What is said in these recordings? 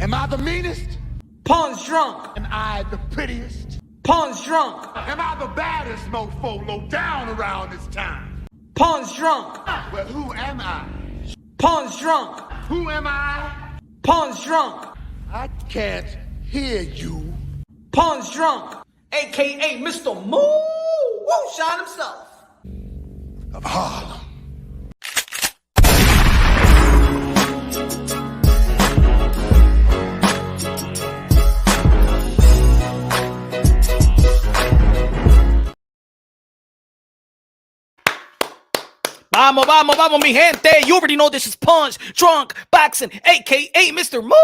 Am I the meanest? Pawn's drunk. Am I the prettiest? Pawn's drunk. Am I the baddest mofo low down around this town? Pawn's drunk. Well, who am I? Pawn's drunk. Who am I? Pawn's drunk. I can't hear you. Pawn's drunk. AKA Mr. Moo Woo Shine himself. Of Harlem. Vamos, vamos, vamos, mi gente. You already know this is Punch Drunk Boxing, a.k.a. Mr. Moo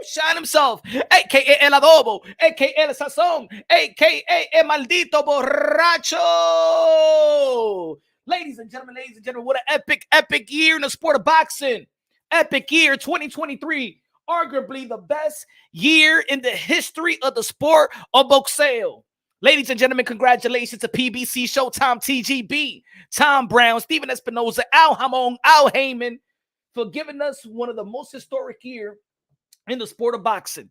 Shine himself, a.k.a. El Adobo, a.k.a. El Sazón, a.k.a. El Maldito Borracho. Ladies and gentlemen, what an epic year in the sport of boxing. Epic year 2023. Arguably the best year in the history of the sport of boxeo. Ladies and gentlemen, congratulations to PBC, Showtime, TGB, Tom Brown, Steven Espinoza, Al Hamon, Al Heyman for giving us one of the most historic year in the sport of boxing.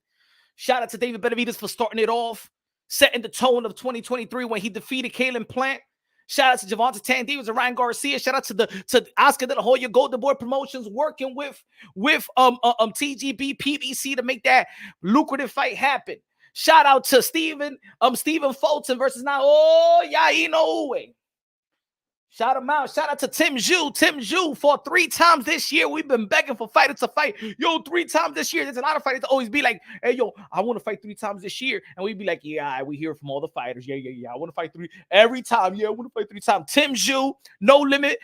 Shout out to David Benavidez for starting it off, setting the tone of 2023 when he defeated Kalen Plant. Shout out to Gervonta Tank Davis and Ryan Garcia. Shout out to Oscar De La Hoya, Golden Boy Promotions, working with TGB, PBC to make that lucrative fight happen. Shout out to Stephen Fulton versus now. Oh, yeah, you know who. Shout him out. Shout out to Tim Zhu for 3 times this year. We've been begging for fighters to fight. Yo, 3 times this year. There's a lot of fighters that always be like, hey, yo, I want to fight 3 times this year. And we'd be like, yeah, we hear from all the fighters. Yeah. I want to fight 3 every time. Yeah, I want to fight 3 times. Tim Zhu, no limit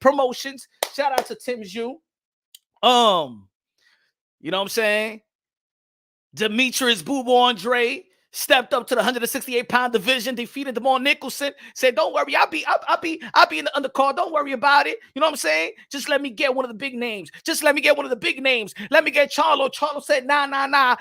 promotions. Shout out to Tim Zhu. You know what I'm saying? Demetrius Boobo Andre stepped up to the 168-pound division, defeated Demar Nicholson. Said, "Don't worry, I'll be in the undercard. Don't worry about it. You know what I'm saying? Just let me get one of the big names. Let me get Charlo." Charlo said, "Nah.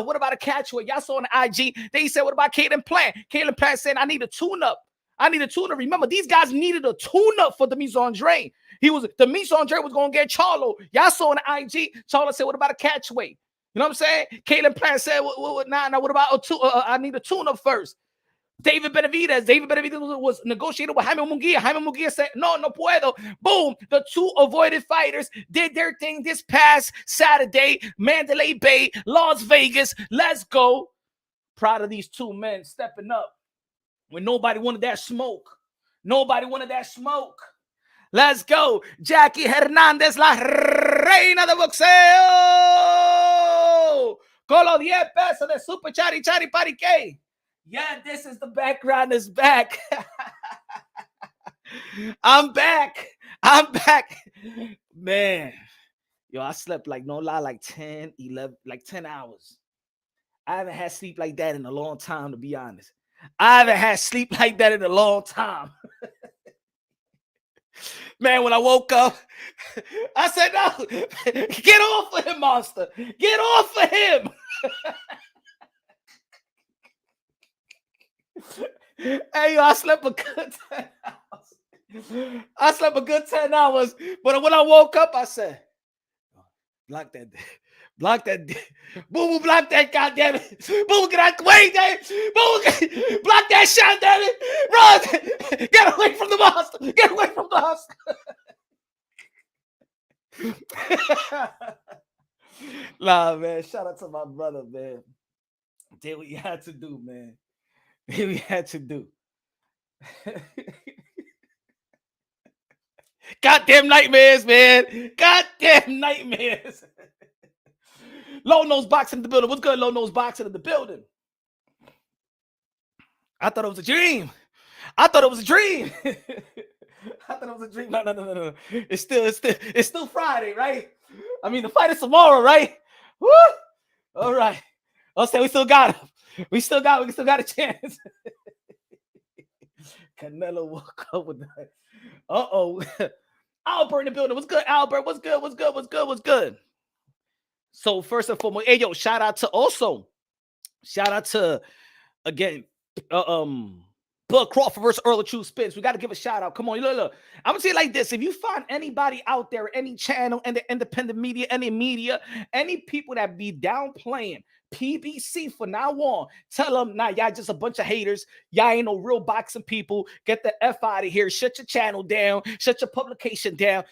What about a catchweight?" Y'all saw on the IG. They said, "What about Kalen Plant?" Kalen Plant said, "I need a tune-up. Remember, these guys needed a tune-up for Demetrius Andre. Demetrius Andre was gonna get Charlo. Y'all saw on the IG. Charlo said, "What about a catchweight?" You know what I'm saying? Kalen Plant said, nah, what about I need a tune-up first. David Benavidez was negotiating with Jaime Munguia. Jaime Munguia said, no puedo. Boom. The 2 avoided fighters did their thing this past Saturday. Mandalay Bay, Las Vegas. Let's go. Proud of these 2 men stepping up when nobody wanted that smoke. Let's go. Jackie Hernandez, la reina de boxeo. Con los 10 pesos de Super Chari Parique. Yeah, this is the background is back. I'm back. Man. Yo, I slept like 10 hours. I haven't had sleep like that in a long time, to be honest. Man, when I woke up, I said, no, get off of him, monster. Get off of him. Hey, yo, I slept a good 10 hours. But when I woke up, I said, block that. Boo, block that, goddammit. Boo, get out the way, damn. Boo, block that shot, damn it. Run. Get away from the monster. Nah, man. Shout out to my brother, man. Did what you had to do, man. Goddamn nightmares, man. Low Nose Boxing in the building. What's good, Low Nose Boxing in the building? I thought it was a dream. No. It's still Friday, right? I mean, the fight is tomorrow, right? Woo! All right. I'll say we still got him. We still got a chance. Canelo woke up with that. Albert in the building. What's good, Albert? What's good? So first and foremost, hey, yo, shout out to again, Bud Bud Crawford versus Earl of True Spence. We got to give a shout out. Come on, look. I'm gonna say it like this: if you find anybody out there, any channel, and the independent media, any media, any people that be downplaying PBC for now on, tell them, nah, y'all just a bunch of haters. Y'all ain't no real boxing people. Get the F out of here. Shut your channel down. Shut your publication down.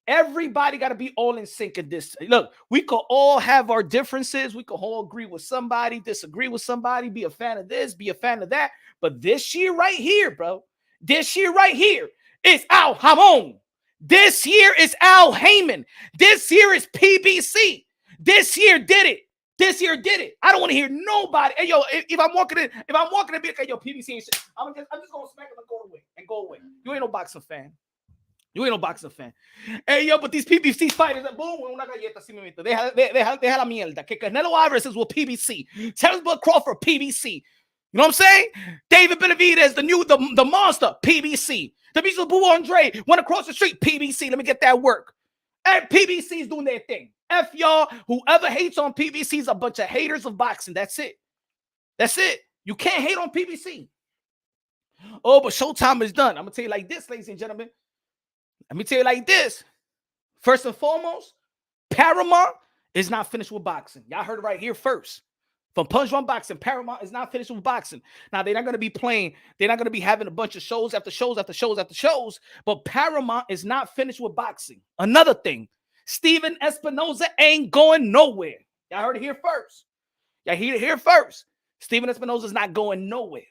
Everybody got to be all in sync in this. Look, we could all have our differences. We could all agree with somebody, disagree with somebody, be a fan of this, be a fan of that. But this year right here, bro, this year right here is Al Hamon. This year is Al Heyman. This year is PBC. This year did it. This year did it. I don't want to hear nobody. Hey, yo, if I'm walking in, be like, yo, PBC ain't shit. I'm just gonna smack him and go away. You ain't no boxing fan. You ain't no boxing fan. Hey, yo, but these PBC fighters, boom, una galleta, así mismo. Deja la mierda. Que Canelo Alvarez is with PBC. Terence Bud Crawford, PBC. You know what I'm saying? David Benavidez, the monster, PBC. The beast of Boo Andrade went across the street, PBC. Let me get that work. And PBC is doing their thing. F y'all. Whoever hates on PBC is a bunch of haters of boxing. That's it. That's it. You can't hate on PBC. Oh, but Showtime is done. I'm going to tell you like this, ladies and gentlemen. Let me tell you like this. First and foremost, Paramount is not finished with boxing. Y'all heard it right here first. From Punch One Boxing, Paramount is not finished with boxing. Now, they're not going to be playing. They're not going to be having a bunch of shows after shows after shows after shows. But Paramount is not finished with boxing. Another thing, Steven Espinoza ain't going nowhere. Y'all heard it here first. Y'all heard it here first. Steven Espinoza is not going nowhere.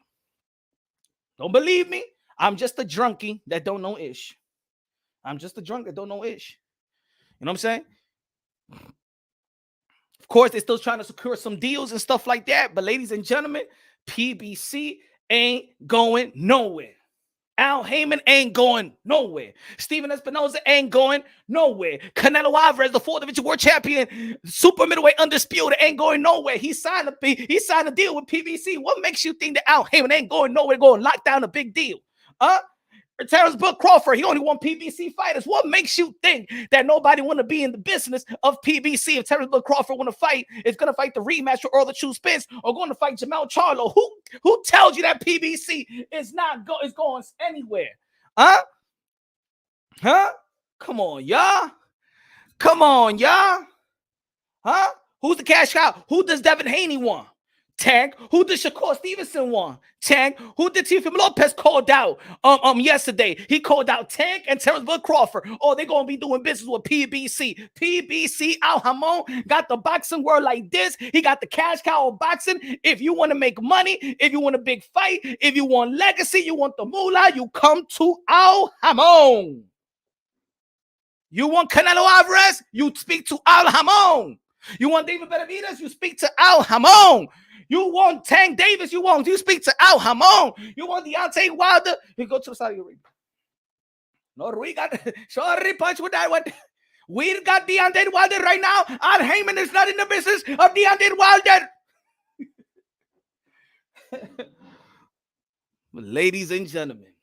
Don't believe me? I'm just a drunkie that don't know ish. I'm just a drunk that don't know ish. You know what I'm saying? Of course, they're still trying to secure some deals and stuff like that. But ladies and gentlemen, PBC ain't going nowhere. Al Heyman ain't going nowhere. Steven Espinoza ain't going nowhere. Canelo Alvarez, the 4th Division World Champion, super middleweight undisputed, ain't going nowhere. He signed a deal with PBC. What makes you think that Al Heyman ain't going nowhere, going to lock down a big deal? Terence Bud Crawford, he only won PBC fighters. What makes you think that nobody want to be in the business of PBC? If Terence Bud Crawford want to fight, is going to fight the rematch with Earl of True Spence or going to fight Jamal Charlo? Who tells you that PBC is going anywhere? Huh? Come on, y'all. Huh? Who's the cash cow? Who does Devin Haney want? Tank. Who did Shakur Stevenson want? Tank. Who did Teofimo Lopez called out yesterday? He called out Tank and Terence Bud Crawford. Oh, they're gonna be doing business with PBC. PBC Al Hamon got the boxing world like this. He got the cash cow of boxing. If you want to make money, if you want a big fight, if you want legacy, you want the moolah, you come to Al Hamon. You want Canelo Alvarez, you speak to Al Hamon. You want David Benavidez, you speak to Al Hamon. You want Tank Davis, you speak to Al Hamon. You want Deontay Wilder, you go to the Saudi Arabia. No, we got sorry punch with that one. We got Deontay Wilder right now. Al Heyman is not in the business of Deontay Wilder. Ladies and gentlemen,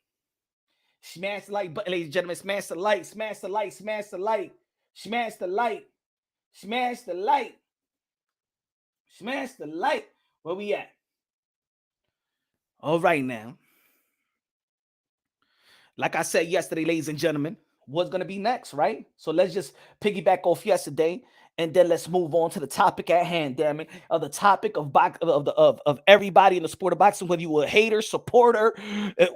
smash the like button, ladies and gentlemen. Smash the like, smash the like, smash the like, smash the like, smash the like, smash the like. Where we at? All right now. Like I said yesterday, ladies and gentlemen, what's going to be next, right? So let's just piggyback off yesterday, and then let's move on to the topic at hand, damn it, of the topic of everybody in the sport of boxing, whether you a hater, supporter,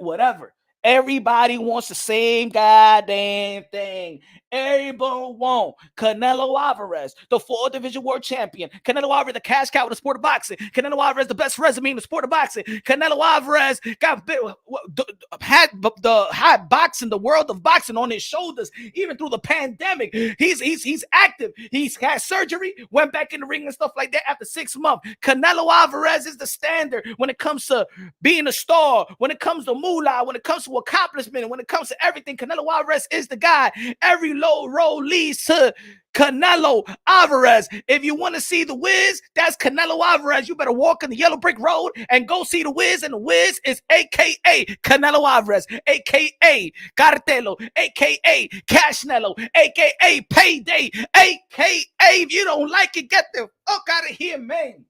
whatever. Everybody wants the same goddamn thing. Everybody want Canelo Alvarez, the 4th Division World Champion. Canelo Alvarez, the cash cow of the sport of boxing. Canelo Alvarez, the best resume in the sport of boxing. Canelo Alvarez had boxing, the world of boxing on his shoulders, even through the pandemic. He's active. He's had surgery, went back in the ring and stuff like that after 6 months. Canelo Alvarez is the standard when it comes to being a star, when it comes to moolah, when it comes to accomplishment, and when it comes to everything. Canelo Alvarez is the guy. Every low road leads to Canelo Alvarez. If you want to see the Wiz, that's Canelo Alvarez. You better walk in the yellow brick road and go see the Wiz, and the Wiz is AKA Canelo Alvarez, AKA Cartelo, AKA Cashnelo, AKA Payday, AKA if you don't like it, get the fuck out of here, man.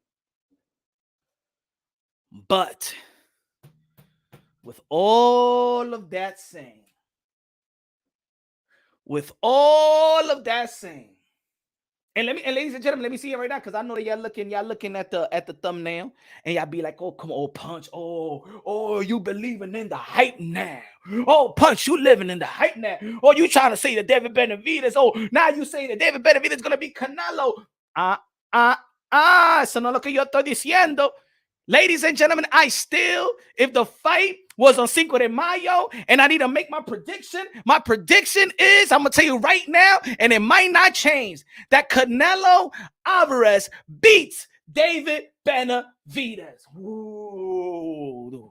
But with all of that saying, with all of that saying, and ladies and gentlemen, let me see it right now, because I know that y'all looking at the thumbnail, and y'all be like, oh, come on, Punch. Oh, you believing in the hype now. Oh, Punch, you living in the hype now. Oh, you trying to say that David Benavidez. Oh, now you say that David Benavidez is gonna be Canelo. Eso no es lo que yo estoy diciendo. Ladies and gentlemen, if the fight was on Cinco de Mayo and I need to make my prediction is, I'm going to tell you right now, and it might not change, that Canelo Alvarez beats David Benavidez. Ooh.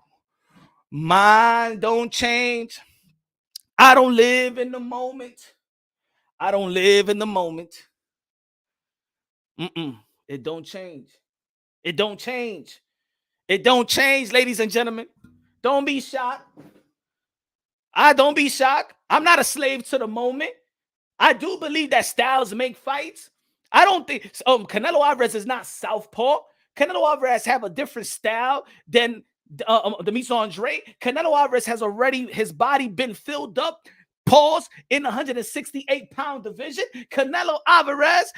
Mine don't change. I don't live in the moment. It don't change. It don't change, ladies and gentlemen. Don't be shocked. Don't be shocked. I'm not a slave to the moment. I do believe that styles make fights. I don't think Canelo Alvarez is not southpaw. Canelo Alvarez have a different style than Demetrius Andre. Canelo Alvarez has already his body been filled up. Pause in the 168-pound division. Canelo Alvarez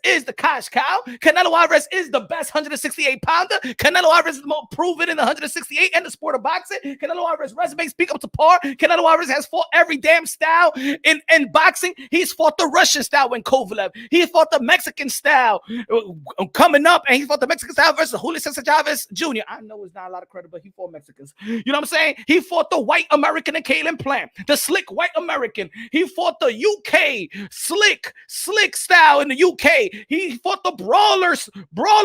is the cash cow. Canelo Alvarez is the best 168-pounder. Canelo Alvarez is the most proven in the 168 and the sport of boxing. Canelo Alvarez's resume speak up to par. Canelo Alvarez has fought every damn style in boxing. He's fought the Russian style when Kovalev. He fought the Mexican style coming up, and he fought the Mexican style versus Julio Cesar Chavez Jr. I know it's not a lot of credit, but he fought Mexicans. You know what I'm saying? He fought the white American and Kalen Plant. The slick white American. He fought the UK slick style in the UK. He fought the brawler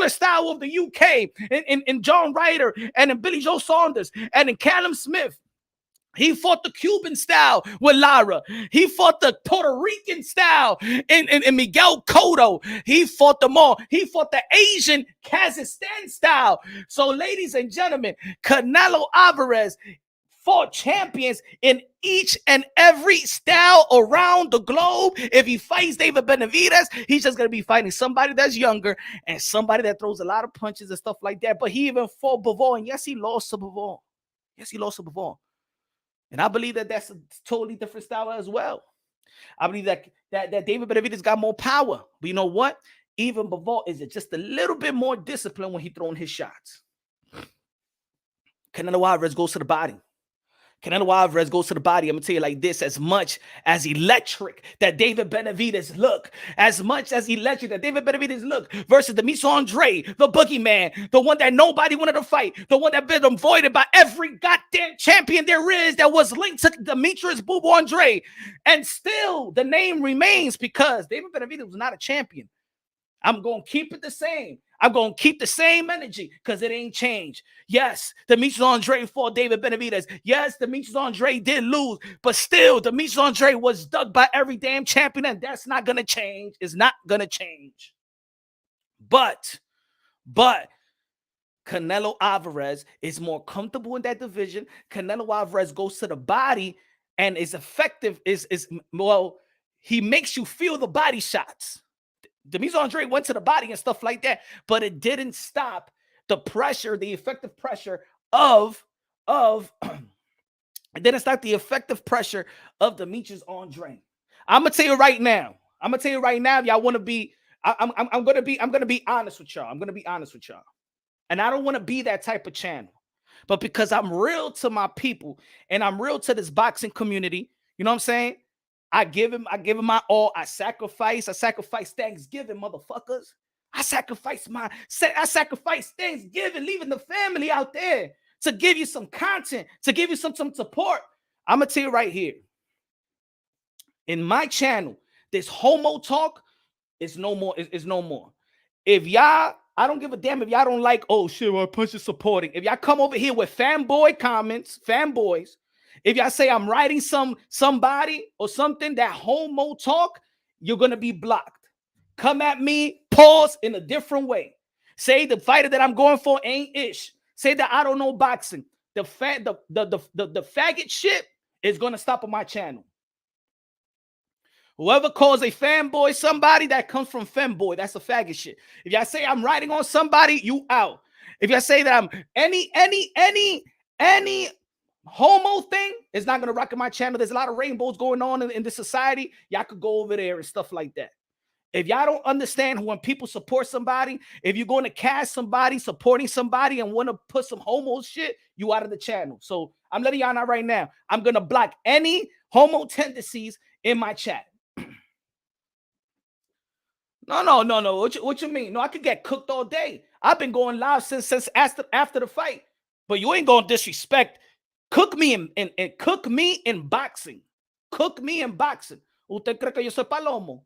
style of the UK in John Ryder and in Billy Joe Saunders and in Callum Smith. He fought the Cuban style with Lara. He fought the Puerto Rican style in Miguel Cotto. He fought them all. He fought the Asian Kazakhstan style. So, ladies and gentlemen, Canelo Alvarez fought champions in each and every style around the globe. If he fights David Benavidez, he's just going to be fighting somebody that's younger and somebody that throws a lot of punches and stuff like that. But he even fought Bivol, and yes, he lost to Bivol. And I believe that that's a totally different style as well. I believe that David Benavidez got more power. But you know what? Even Bivol is just a little bit more disciplined when he's throwing his shots. Canelo Alvarez goes to the body. I'm going to tell you like this, as much as electric that David Benavidez look versus Demetrius Andre, the boogeyman, the one that nobody wanted to fight, the one that been avoided by every goddamn champion there is that was linked to Demetrius Boo Boo Andre. And still, the name remains because David Benavidez was not a champion. I'm going to keep it the same. I'm going to keep the same energy because it ain't changed. Yes, Demetrius Andre fought David Benavidez. Yes, Demetrius Andre did lose, but still, Demetrius Andre was dug by every damn champion, and that's not going to change. It's not going to change. But Canelo Alvarez is more comfortable in that division. Canelo Alvarez goes to the body and is effective. He makes you feel the body shots. Demetrius Andre went to the body and stuff like that, but it didn't stop the pressure, the effective pressure of it didn't stop the effective pressure of Demetrius Andre. I'm gonna tell you right now. If y'all want to be, I'm gonna be honest with y'all. And I don't want to be that type of channel, but because I'm real to my people and I'm real to this boxing community, you know what I'm saying? I give him my all. I sacrifice Thanksgiving, motherfuckers. I sacrifice Thanksgiving, leaving the family out there to give you some content, to give you some support. I'm gonna tell you right here. In my channel, this homo talk is no more. Is no more. If y'all, I don't give a damn if y'all don't like, oh shit, well, Punch is supporting. If y'all come over here with fanboy comments, fanboys. If y'all say I'm writing somebody or something that homo talk, you're going to be blocked. Come at me, pause in a different way. Say the fighter that I'm going for ain't ish. Say that I don't know boxing. The faggot shit is going to stop on my channel. Whoever calls a fanboy somebody that comes from femboy, that's a faggot shit. If y'all say I'm writing on somebody, you out. If y'all say that I'm any Any homo thing is not going to rock in my channel. There's a lot of rainbows going on in this society. Y'all could go over there and stuff like that. If y'all don't understand when people support somebody, if you're going to cast somebody supporting somebody and want to put some homo shit, you out of the channel. So I'm letting y'all know right now, I'm going to block any homo tendencies in my chat. No. What you mean? No, I could get cooked all day. I've been going live since after the fight. But you ain't gonna disrespect. Cook me in boxing. Cook me in boxing. Usted cree que yo soy palomo?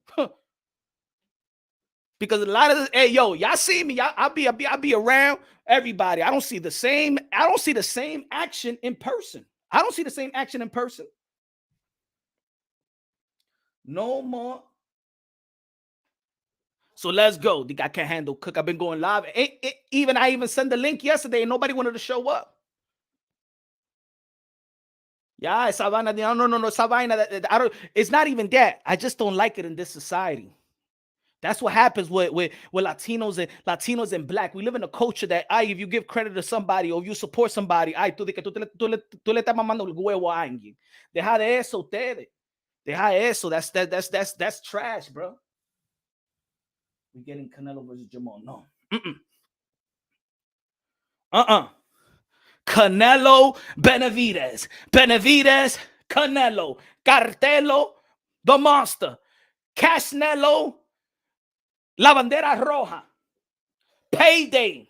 Because a lot of this, hey yo, y'all see me. I'll be around everybody. I don't see the same action in person. I don't see the same action in person. No more. So let's go. The guy can't handle cook. I've been going live. I even sent the link yesterday and nobody wanted to show up. Yeah, esa vaina. No, esa vaina. I don't. It's not even that. I just don't like it in this society. That's what happens with Latinos and black. We live in a culture that if you give credit to somebody or you support somebody, tú le estás mamando el huevo a alguien. Deja de eso, ustedes. Deja eso. That's trash, bro. We're getting Canelo versus Jamal. No. Canelo, Benavidez. Benavidez, Canelo. Cartelo, the monster. Casnelo, La Bandera Roja. Payday.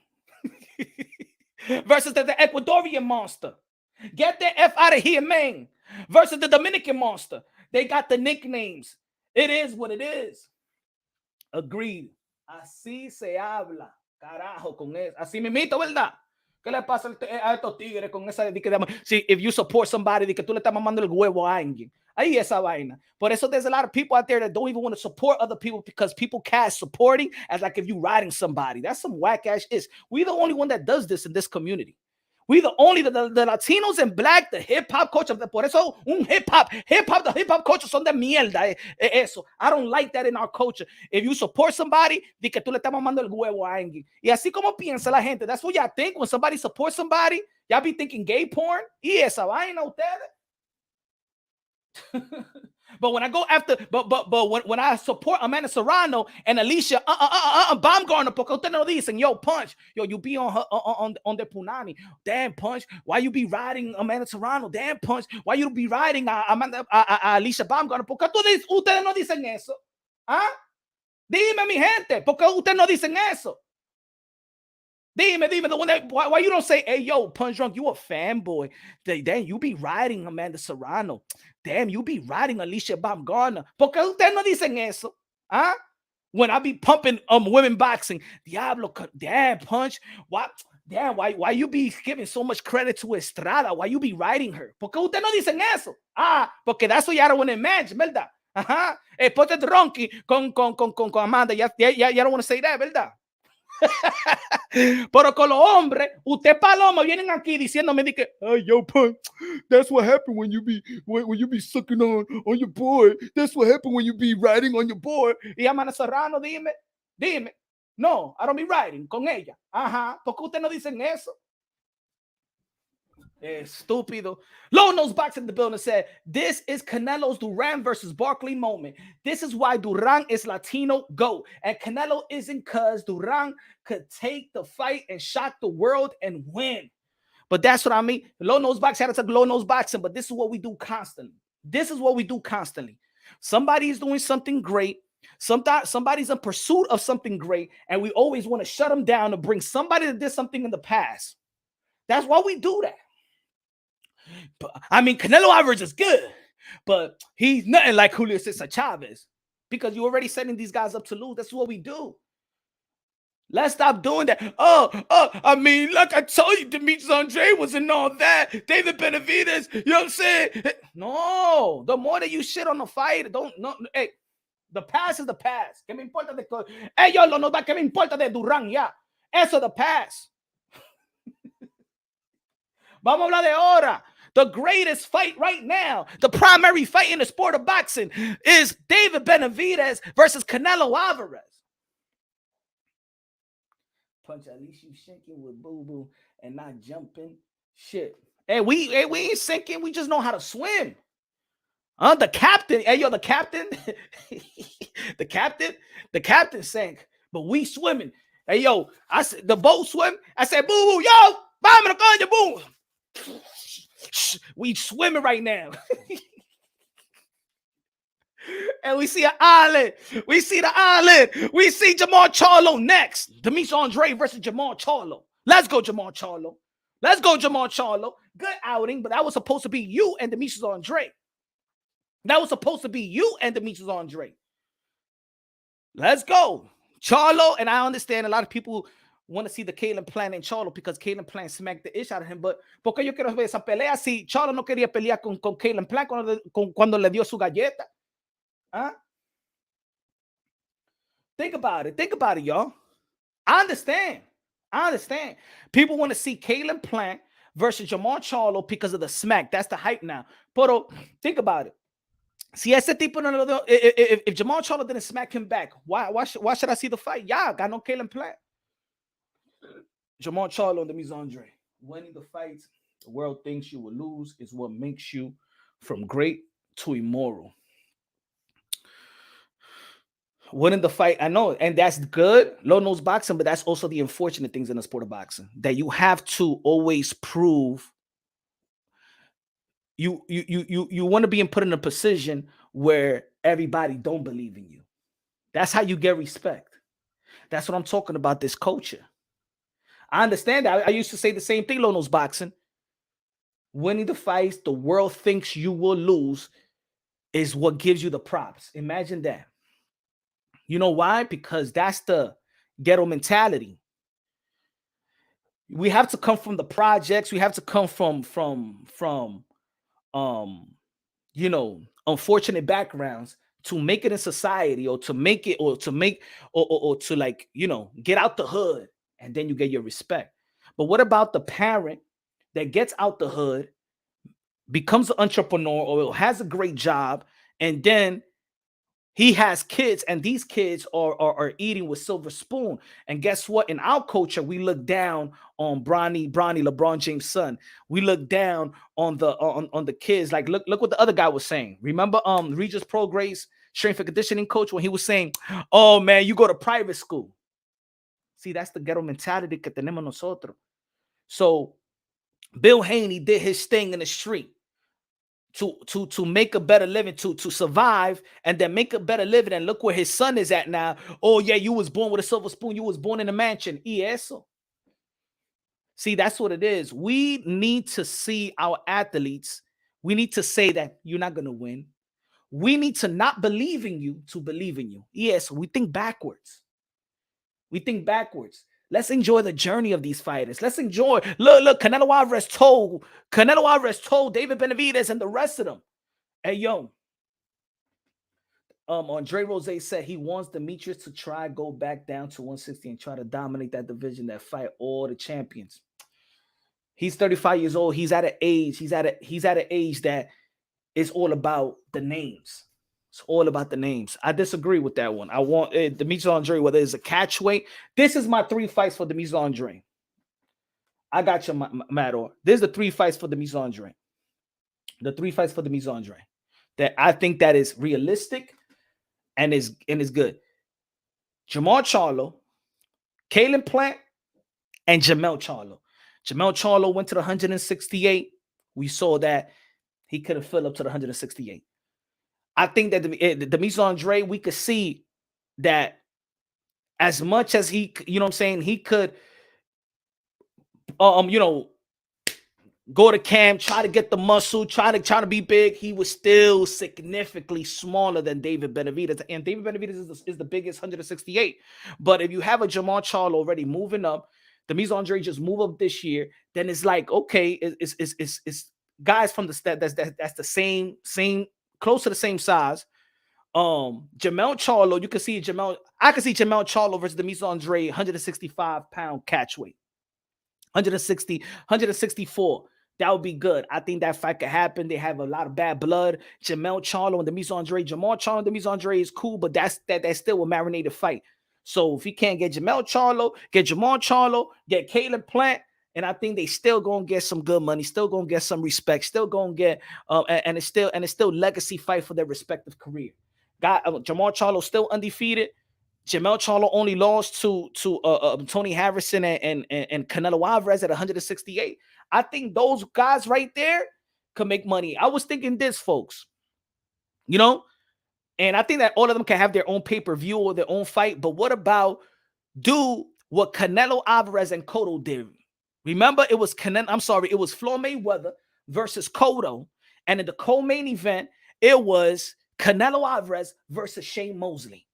Versus the Ecuadorian monster. Get the F out of here, man. Versus the Dominican monster. They got the nicknames. It is what it is. Agreed. Así se habla. Carajo con eso. Así mimito, ¿verdad? ¿Qué le pasa a estos tigres con esa de que si if you support somebody de que tú le estás mamando el huevo a alguien? Ahí esa vaina. Por eso there's a lot of people out there that don't even want to support other people because people cast supporting as like if you riding somebody. That's some whack ass shit. We the only one that does this in this community. We the only the Latinos and black, the hip hop culture. Por eso the hip hop culture son de mierda. Eso. I don't like that in our culture. If you support somebody, di que tú le estás mamando el huevo a alguien. Y así como piensa la gente. That's what y'all think when somebody supports somebody. Y'all be thinking gay porn. Y esa vaina ustedes. But when I go after, but when I support Amanda Serrano and Alicia Baumgartner, porque ustedes no dicen, yo, Punch, yo, you be on her on the Punani, damn Punch, why you be riding Amanda Serrano, damn Punch, why you be riding Alicia Baumgartner, porque ustedes no dicen eso, ¿ah? Dime mi gente, porque ustedes no dicen eso. Dime, the one that why you don't say, hey yo, Punch Drunk, you a fanboy? Damn, you be riding Amanda Serrano. Damn, you be riding Alicia Baumgartner. Porque ustedes no dicen eso. Huh? When I be pumping women boxing, Diablo, damn Punch. Why you be giving so much credit to Estrada? Why you be riding her? Porque ustedes no dicen eso. Porque that's what y'all don't want to imagine, ¿verdad? Ajá. Ponte Drunky con Amanda. Ya don't want to say that, ¿verdad? Pero con los hombres, usted paloma vienen aquí diciéndome de que, hey yo Punch, that's what happened when you be sucking on your boy. That's what happened when you be riding on your boy. Y Amanda Serrano, dime. No, I don't be riding con ella. Ajá, porque ustedes no dicen eso. Estúpido. Low Nose Box in the building said, this is Canelo's Duran versus Barkley moment. This is why Duran is Latino GOAT. And Canelo isn't because Duran could take the fight and shock the world and win. But that's what I mean. Low Nose Box had to low nose boxing, but this is what we do constantly. Somebody's doing something great. Somebody's in pursuit of something great, and we always want to shut them down to bring somebody that did something in the past. That's why we do that. But, I mean, Canelo Alvarez is good, but he's nothing like Julio Cesar Chavez because you're already setting these guys up to lose. That's what we do. Let's stop doing that. I mean, like I told you, Demetrius Andrade was and all that. David Benavidez, you know what I'm saying? No, the more that you shit on the fight, hey, the past is the past. ¿Qué me importa de todo? Hey, yo, no da, ¿qué me importa de Durán? Ya, eso the past. Vamos a hablar de ahora. The greatest fight right now, the primary fight in the sport of boxing is David Benavidez versus Canelo Alvarez. Punch, at least you shaking with boo-boo and not jumping. Shit. Hey, we ain't sinking. We just know how to swim. The captain, hey, yo, the captain, the captain sank, but we swimming. Hey, yo, I said the boat swim. I said, boo, boo, yo, vamos, boom. We swimming right now. And we see an island. We see the island. We see Jamal Charlo next. Demetrius Andre versus Jamal Charlo. Let's go, Jamal Charlo. Let's go, Jamal Charlo. Good outing, but that was supposed to be you and Demetrius Andre. That was supposed to be you and Demetrius Andre. Let's go. Charlo, and I understand a lot of people want to see the Caleb Plant and Charlo because Caleb Plant smacked the ish out of him, but ¿por qué yo quiero ver esa pelea si Charlo no quería pelear con Caleb Plant cuando le dio su galleta? Huh? Think about it, y'all. I understand. People want to see Caleb Plant versus Jamal Charlo because of the smack. That's the hype now. Pero think about it. Si ese tipo no lo dio, if Jamal Charlo didn't smack him back, why should I see the fight? Yeah, got no Caleb Plant. Jamal Charlo and Demetrius Andre. Winning the fights the world thinks you will lose is what makes you from great to immoral. Winning the fight, I know, and that's good, low-nose boxing, but that's also the unfortunate things in the sport of boxing, that you have to always prove you want to be put in a position where everybody don't believe in you. That's how you get respect. That's what I'm talking about, this culture. I understand that. I used to say the same thing, low-nose boxing. Winning the fights the world thinks you will lose is what gives you the props. Imagine that. You know why? Because that's the ghetto mentality. We have to come from the projects. We have to come from unfortunate backgrounds to make it in society, or to make it, or to like, get out the hood, and then you get your respect. But what about the parent that gets out the hood, becomes an entrepreneur, or has a great job, and then he has kids, and these kids are eating with silver spoon? And guess what? In our culture, we look down on Bronny, LeBron James' son. We look down on the kids. Like, look what the other guy was saying. Remember, Regis Prograis, strength and conditioning coach, when he was saying, "Oh man, you go to private school." See, that's the ghetto mentality que tenemos nosotros. So Bill Haney did his thing in the street to make a better living, to survive, and then make a better living. And look where his son is at now. Oh yeah, you was born with a silver spoon. You was born in a mansion. Y eso. See, that's what it is. We need to see our athletes. We need to say that you're not going to win. We need to not believe in you to believe in you. Yes, we think backwards. Let's enjoy the journey of these fighters. Let's enjoy. Look, Canelo Alvarez told David Benavidez and the rest of them, hey, yo, Andre Rose said he wants Demetrius to go back down to 160 and try to dominate that division, that fight all the champions. He's 35 years old. He's at an age that is all about the names. It's all about the names. I disagree with that one. I want Demetrius Andre, whether it's a catch weight. This is my 3 fights for Demetrius Andre. I got you, Mador. There's the 3 fights for Demetrius Andre. The 3 fights for Demetrius Andre that I think that is realistic and is good. Jamal Charlo, Caleb Plant, and Jamel Charlo. Jamel Charlo went to the 168. We saw that he couldn't fill up to the 168. I think that Demetrius Andre, we could see that as much as he, he could, go to camp, try to get the muscle, try to be big. He was still significantly smaller than David Benavidez, and David Benavidez is the biggest 168. But if you have a Jamal Charlo already moving up, Demetrius Andre just move up this year, then it's like, okay, it's guys from the that's the same close to the same size. Jamel Charlo, I can see Jamel Charlo versus Demetrius Andre, 165-pound catch weight, 160, 164. That would be good. I think that fight could happen. They have a lot of bad blood. Jamel Charlo and Demetrius Andre. Jamal Charlo and Demetrius Andre is cool, but that's still a marinated fight. So if he can't get Jamal Charlo, get Caleb Plant, And I think they still gonna get some good money, still gonna get some respect, still gonna get and it's still legacy fight for their respective career. Jamal Charlo still undefeated. Jamel Charlo only lost to Tony Harrison and Canelo Alvarez at 168. I think those guys right there could make money. I was thinking this, folks, you know, and I think that all of them can have their own pay-per-view or their own fight. But what about do what Canelo Alvarez and Cotto did? Remember, it was it was Floyd Mayweather versus Cotto, and in the co-main event, it was Canelo Alvarez versus Shane Mosley.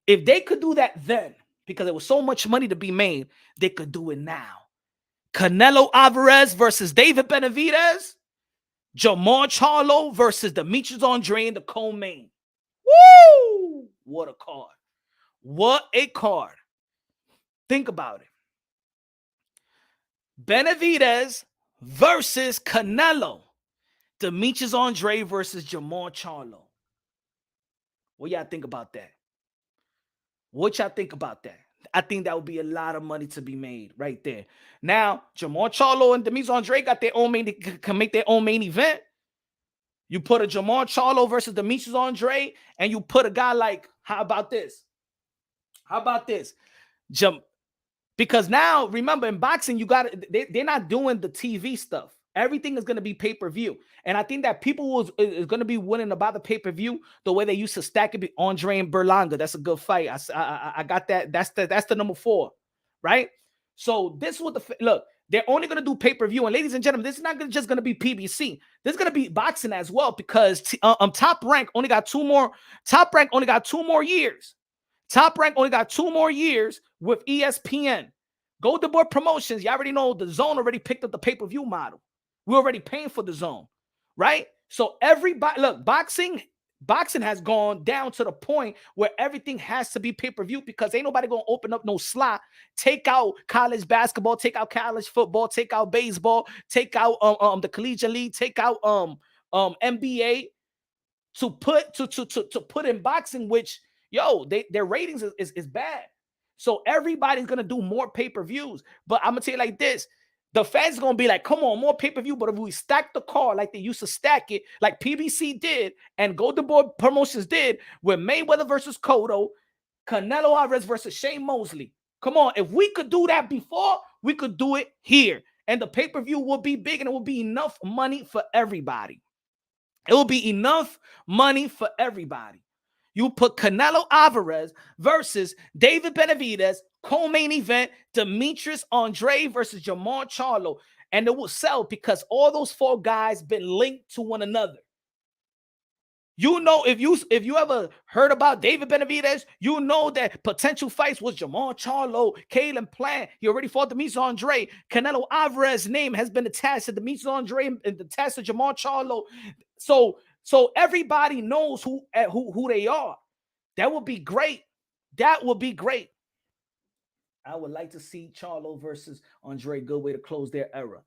If they could do that then, because there was so much money to be made, they could do it now. Canelo Alvarez versus David Benavidez, Jamal Charlo versus Demetrius Andrade in the co-main. Woo! What a card. What a card. Think about it. Benavidez versus Canelo. Demetrius Andrade versus Jamal Charlo. What y'all think about that? What y'all think about that? I think that would be a lot of money to be made right there. Now, Jamal Charlo and Demetrius Andrade got their own can make their own main event. You put a Jamal Charlo versus Demetrius Andrade, and you put a guy like, how about this? How about this? Because now, remember, in boxing, they're not doing the TV stuff. Everything is going to be pay-per-view. And I think that people is going to be winning about the pay-per-view the way they used to stack it. Andre and Berlanga. That's a good fight. I got that. That's the number 4, right? So this was look, they're only going to do pay-per-view. And ladies and gentlemen, this is not just going to be PBC. This is going to be boxing as well, because Top Rank only got 2 more. Top Rank only got 2 more years. Top Rank only got 2 more years with ESPN. Golden Boy Promotions, you already know the Zone already picked up the pay-per-view model. We're already paying for the Zone, right? So everybody, look, boxing has gone down to the point where everything has to be pay-per-view, because ain't nobody gonna open up no slot, take out college basketball, take out college football, take out baseball, take out the collegiate league, take out NBA to put in boxing, which their ratings is bad. So everybody's gonna do more pay-per-views. But I'm gonna tell you like this. The fans are going to be like, come on, more pay-per-view. But if we stack the card like they used to stack it, like PBC did and Golden Boy Promotions did with Mayweather versus Cotto, Canelo Alvarez versus Shane Mosley. Come on, if we could do that before, we could do it here. And the pay-per-view will be big, and it will be enough money for everybody. It will be enough money for everybody. You put Canelo Alvarez versus David Benavidez, co-main event, Demetrius Andrade versus Jamal Charlo, and it will sell because all those 4 guys been linked to one another. You know, if you ever heard about David Benavidez, you know that potential fights was Jamal Charlo, Kalen Plant. He already fought Demetrius Andrade. Canelo Alvarez's name has been attached to Demetrius Andrade and attached to Jamal Charlo. So everybody knows who they are. That would be great. That would be great. I would like to see Charlo versus Andre. Good way to close their era.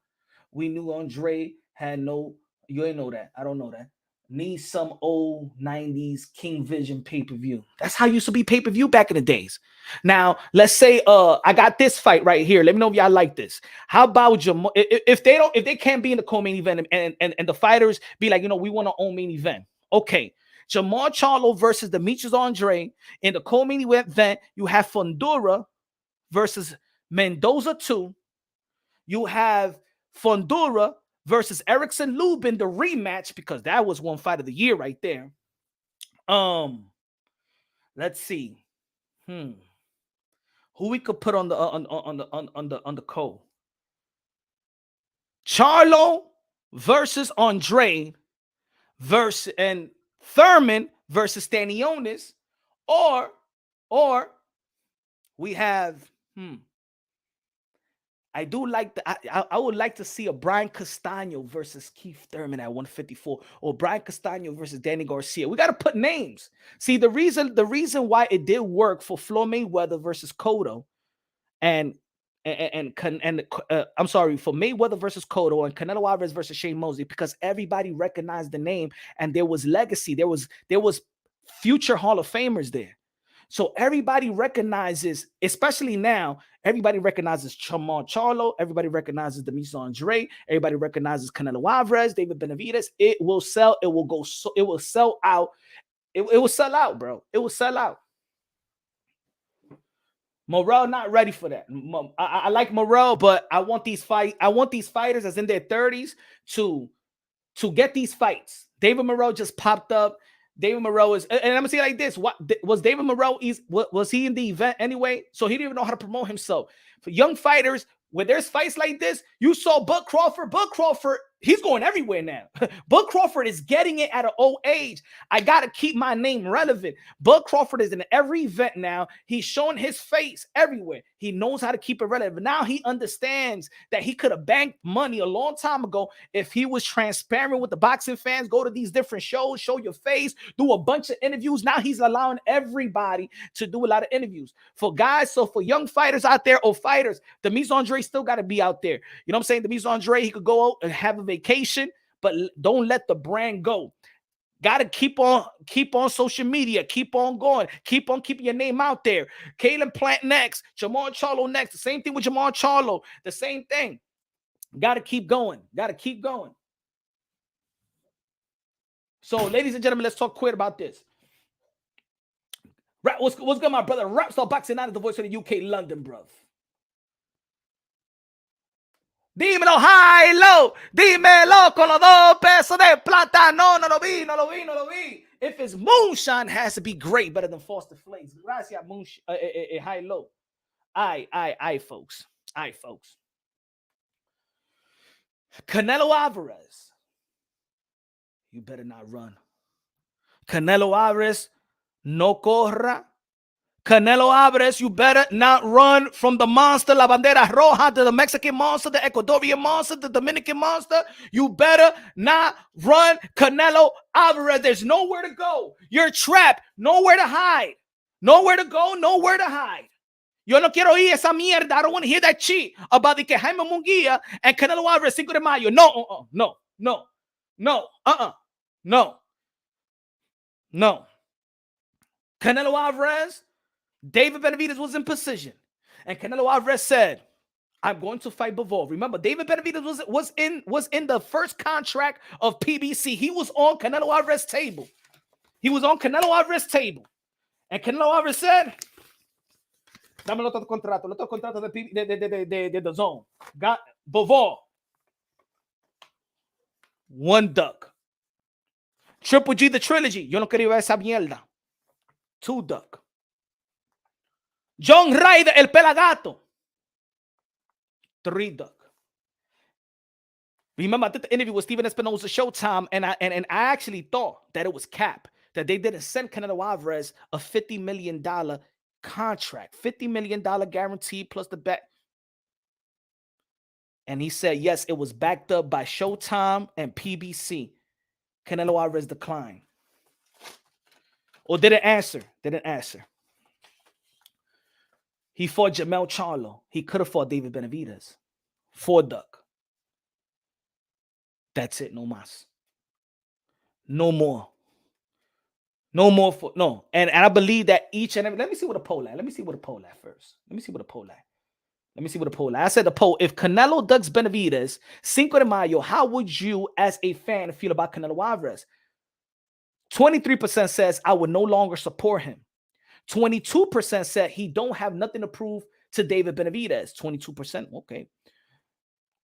We knew Andre had you ain't know that. I don't know that. Need some old 90s King Vision pay-per-view. That's how it used to be pay-per-view back in the days. Now, let's say I got this fight right here. Let me know if y'all like this. How about Jamal? If they can't be in the co-main event and the fighters be like, we want our own main event. Okay. Jamal Charlo versus Demetrius Andrade. In the co-main event, you have Fundura versus Mendoza 2. You have Fundura versus Erickson Lubin, the rematch, because that was one fight of the year right there. Let's see. Who we could put on the co. Charlo versus Andrade versus and Thurman versus Stanionis, or we have I would like to see a Brian Castano versus Keith Thurman at 154, or Brian Castano versus Danny Garcia. We got to put names. See, the reason why it did work for Floyd Mayweather versus Cotto, and I'm sorry, for Mayweather versus Cotto and Canelo Alvarez versus Shane Mosley, because everybody recognized the name and there was legacy. There was future Hall of Famers there. So everybody recognizes, especially now, everybody recognizes Charlo. Everybody recognizes Demis Andre. Everybody recognizes Canelo Alvarez, David Benavidez. It will sell. It will go. It will sell out. It will sell out, bro. It will sell out. Morrell not ready for that. I like Morrell, but I want these fighters that's in their 30s to get these fights. David Morrell just popped up. David Morrell is, and I'm gonna say it like this: what was David Morrell? Was he in the event anyway? So he didn't even know how to promote himself. For young fighters, when there's fights like this, you saw Bud Crawford. Bud Crawford, he's going everywhere now. Bud Crawford is getting it at an old age. I gotta keep my name relevant. Bud Crawford is in every event now. He's showing his face everywhere. He knows how to keep it relevant. Now he understands that he could have banked money a long time ago if he was transparent with the boxing fans. Go to these different shows, show your face, do a bunch of interviews. Now he's allowing everybody to do a lot of interviews. For guys, so for young fighters out there or fighters, Demis Andre still got to be out there. You know what I'm saying? Demis Andre, he could go out and have a vacation, but don't let the brand go. Got to keep on social media, keep on going, keep on keeping your name out there. Caleb Plant next, Jamal Charlo next. The same thing with Jamal Charlo. The same thing. Got to keep going. Got to keep going. So, ladies and gentlemen, let's talk quick about this. What's good, my brother? Rapstar Boxing Night is the voice of the UK, London, bro. Dímelo high low, dímelo con los 2 pesos de plata. No lo vi. If it's moonshine, it has to be great, better than Foster Flakes. Gracias, moonshine, high low. Aye, folks. Canelo Alvarez, you better not run. Canelo Alvarez, no corra. Canelo Alvarez, you better not run from the monster, La Bandera Roja, to the Mexican monster, the Ecuadorian monster, the Dominican monster. You better not run, Canelo Alvarez. There's nowhere to go. You're trapped. Nowhere to hide. Nowhere to go. Nowhere to hide. Yo no quiero oír esa mierda. I don't want to hear that shit about the que Jaime Munguia and Canelo Alvarez 5 de Mayo. No. Canelo Alvarez, David Benavidez was in position, and Canelo Alvarez said, "I'm going to fight Bivol." Remember, David Benavidez was in the first contract of PBC. He was on Canelo Alvarez's table. And Canelo Alvarez said, "Dame el otro contrato de the zone. Got Bivol. 1 duck. Triple G, the trilogy. Yo no quería esa mierda. 2 duck. John Ryder, el pelagato. 3 duck. Remember, I did the interview with Steven Espinosa Showtime, and I actually thought that it was cap, that they didn't send Canelo Alvarez a $50 million contract, $50 million guarantee plus the bet. And he said, yes, it was backed up by Showtime and PBC. Canelo Alvarez declined. Or didn't answer. He fought Jamel Charlo. He could have fought David Benavidez. 4 duck. That's it. No más. No more. And I believe that each and every... Let me see what a poll at. First. Let me see what a poll at. I said the poll, if Canelo ducks Benavidez 5 de Mayo, how would you as a fan feel about Canelo Alvarez? 23% says I would no longer support him. 22% said he don't have nothing to prove to David Benavidez. 22%. Okay.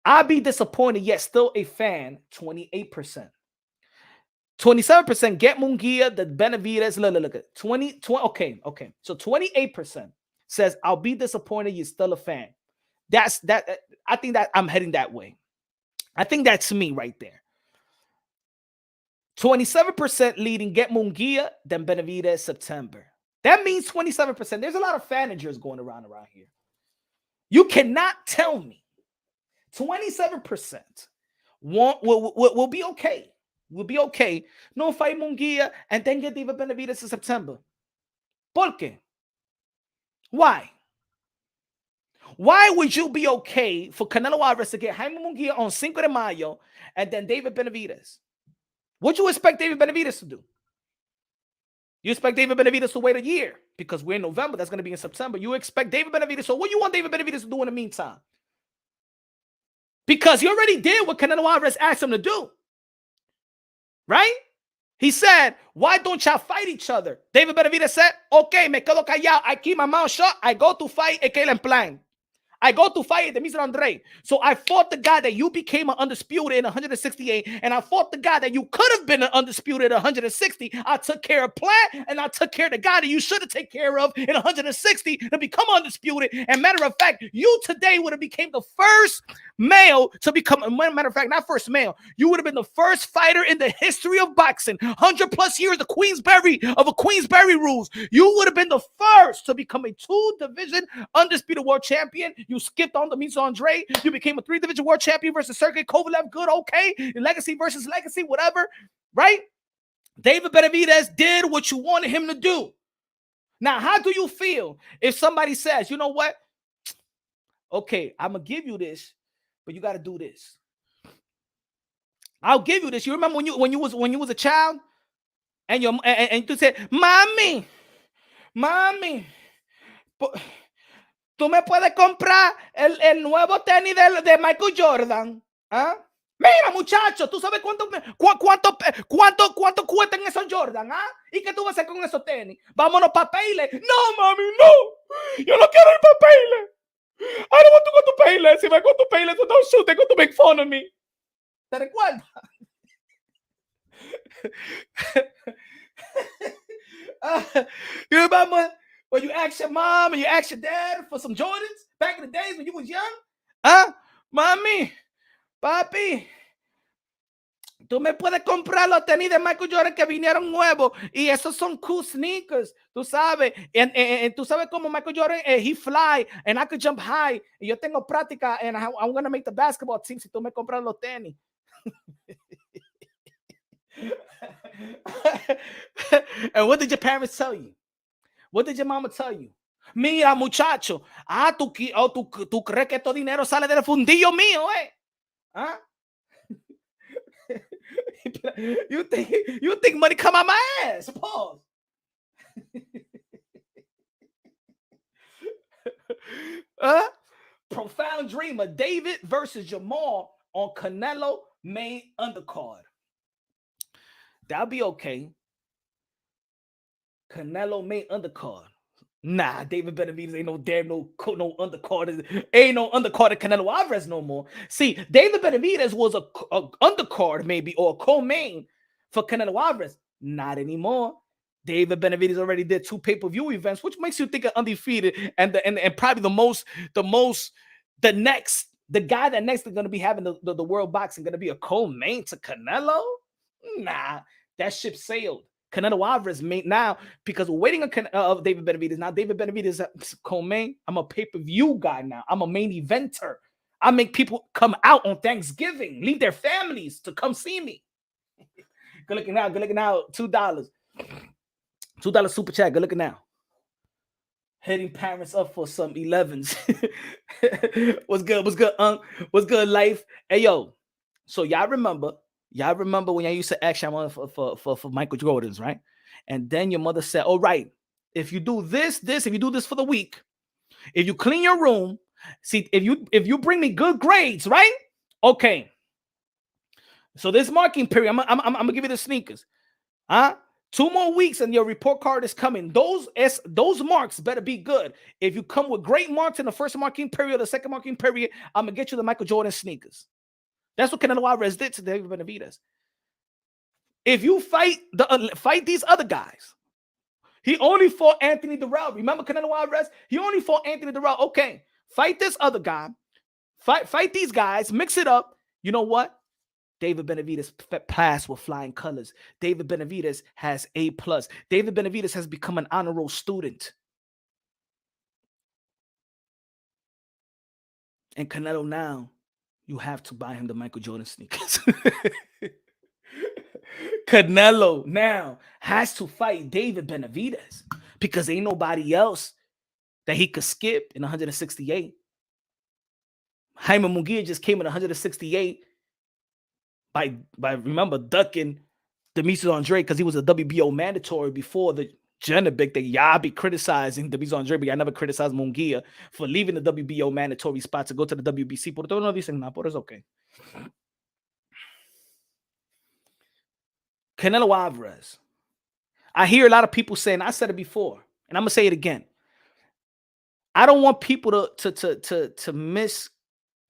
I'd be disappointed, yet still a fan. 28%. 27% get Munguia, the Benavidez. Look at 20. Okay. So 28% says I'll be disappointed, you're still a fan. That's that. I think that I'm heading that way. I think that's me right there. 27% leading get Munguia, then Benavidez September. That means 27%. There's a lot of fanagers going around here. You cannot tell me 27% will be okay. We'll be okay. No fight Munguia and then get David Benavidez in September. ¿Por qué? Why? Why would you be okay for Canelo Alvarez to get Jaime Munguia on 5 de Mayo and then David Benavidez? What do you expect David Benavidez to do? You expect David Benavidez to wait a year because we're in November. That's going to be in September. You expect David Benavidez. So what do you want David Benavidez to do in the meantime? Because he already did what Canelo Alvarez asked him to do. Right? He said, why don't y'all fight each other? David Benavidez said, okay, me quedo callado. I keep my mouth shut. I go to fight aquel en plan. I go to fight the Mr. Andrade. So I fought the guy that you became an undisputed in 168, and I fought the guy that you could have been an undisputed at 160. I took care of Plant, and I took care of the guy that you should have taken care of in 160 to become undisputed. And matter of fact, you today would have became the first male to become, matter of fact, not first male, you would have been the first fighter in the history of boxing, 100 plus years of Queensberry rules. You would have been the first to become a 2-division undisputed world champion. You skipped on the Mr. Andrade. You became a 3-division world champion versus Sergey Kovalev. Good, okay. Legacy versus legacy, whatever. Right? David Benavidez did what you wanted him to do. Now, how do you feel if somebody says, you know what? Okay, I'm going to give you this, but you got to do this. I'll give you this. You remember when you was a child and you said, Mami, tú me puedes comprar el nuevo tenis de Michael Jordan. ¿Ah? Mira, muchacho, ¿tú sabes cuánto cuestan esos Jordan? ¿Ah? ¿Y qué tú vas a hacer con esos tenis? Vámonos para Payless. No, mami, no. Yo no quiero ir para Payless. I don't want to go to Payless. If I go to Payless, don't shoot. They're going to make fun of me. ¿Te recuerdas? You remember when you asked your mom and you asked your dad for some Jordans back in the days when you was young? Huh? Mami, papi, tú me puedes comprar los tenis de Michael Jordan que vinieron nuevos y esos son cool sneakers, tú sabes. And tú sabes como Michael Jordan, he fly and I could jump high. Y yo tengo práctica and I'm going to make the basketball team si tú me compras los tenis. And what did your parents tell you? What did your mama tell you? Mira, muchacho, tú crees que todo dinero sale del fundillo mío, eh? ¿Ah? You think money come out my ass? Pause. Profound dreamer, David versus Jamal on Canelo main undercard. That'll be okay. Canelo main undercard. Nah, David Benavidez ain't no undercard. Ain't no undercard of Canelo Alvarez no more. See, David Benavidez was a undercard maybe or a co-main for Canelo Alvarez. Not anymore. David Benavidez already did 2 pay-per-view events, which makes you think of undefeated and probably the guy that next is going to be having the world boxing going to be a co-main to Canelo. Nah, that ship sailed. Canelo Alvarez made now because we're waiting on David Benavidez. Now David Benavidez is co-main. I'm a pay-per-view guy now. I'm a main eventer. I make people come out on Thanksgiving, leave their families to come see me. Good looking now. $2. $2 super chat. Good looking now. Heading parents up for some 11s. What's good? What's good, life? Hey, yo. So y'all remember when I used to ask your mother for Michael Jordans, right? And then your mother said, all right, if you do this, if you do this for the week, if you clean your room, see, if you bring me good grades, right? Okay. So this marking period, I'm gonna give you the sneakers. 2 more weeks and your report card is coming. Those marks better be good. If you come with great marks in the first marking period, the second marking period, I'm gonna get you the Michael Jordan sneakers. That's what Canelo Alvarez did to David Benavidez. If you fight these other guys, he only fought Anthony Durrell. Remember Canelo Alvarez? He only fought Anthony Durrell. Okay, fight this other guy. Fight these guys. Mix it up. You know what? David Benavidez passed with flying colors. David Benavidez has A+. David Benavidez has become an honor roll student. And Canelo now, you have to buy him the Michael Jordan sneakers. Canelo now has to fight David Benavidez because ain't nobody else that he could skip in 168. Jaime Munguia just came in 168 by remember ducking Demetrius Andrade, because he was a WBO mandatory before the Genebik, that y'all be criticizing Demetrius Andrade, but I never criticized Munguia for leaving the WBO mandatory spot to go to the WBC. Por todo no dicen nada, por eso okay. Canelo Alvarez. I hear a lot of people saying, I said it before, and I'm gonna say it again. I don't want people to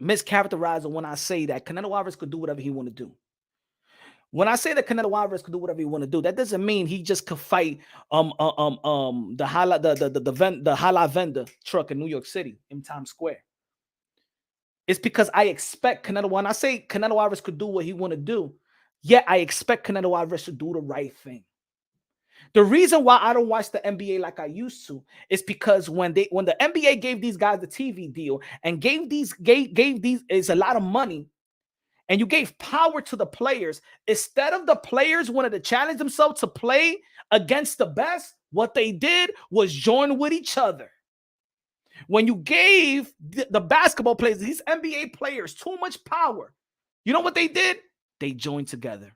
mischaracterize when I say that Canelo Alvarez could do whatever he want to do. When I say that Canelo Alvarez could do whatever he want to do, that doesn't mean he just could fight the Hala vendor truck in New York City in Times Square. It's because I expect Canelo. When I say Canelo Alvarez could do what he want to do, yeah, I expect Canelo Alvarez to do the right thing. The reason why I don't watch the NBA like I used to is because when the NBA gave these guys the TV deal and gave these is a lot of money, and you gave power to the players, instead of the players wanted to challenge themselves to play against the best, what they did was join with each other. When you gave the basketball players, these NBA players, too much power, you know what they did? They joined together.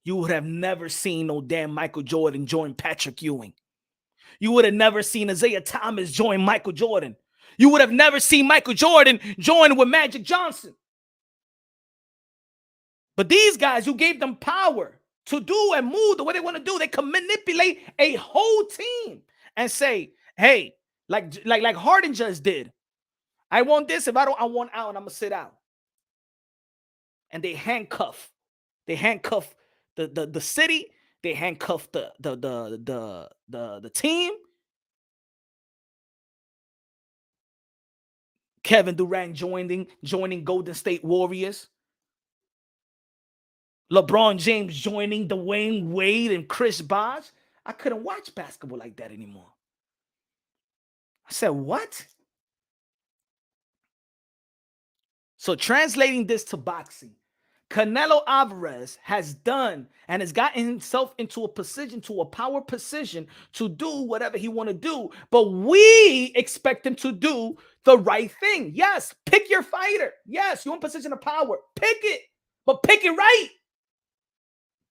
You would have never seen no damn Michael Jordan join Patrick Ewing. You would have never seen Isaiah Thomas join Michael Jordan. You would have never seen Michael Jordan join with Magic Johnson. But these guys, you gave them power to do and move the way they want to do. They can manipulate a whole team and say, hey, like Harden just did. I want this. If I want out, and I'm gonna sit out. And they handcuff the city. They handcuff the team. Kevin Durant joining Golden State Warriors. LeBron James joining Dwayne Wade and Chris Bosh. I couldn't watch basketball like that anymore. I said, what? So translating this to boxing, Canelo Alvarez has done and has gotten himself into a power position to do whatever he want to do. But we expect him to do the right thing. Yes, pick your fighter. Yes, you're in position of power. Pick it, but pick it right.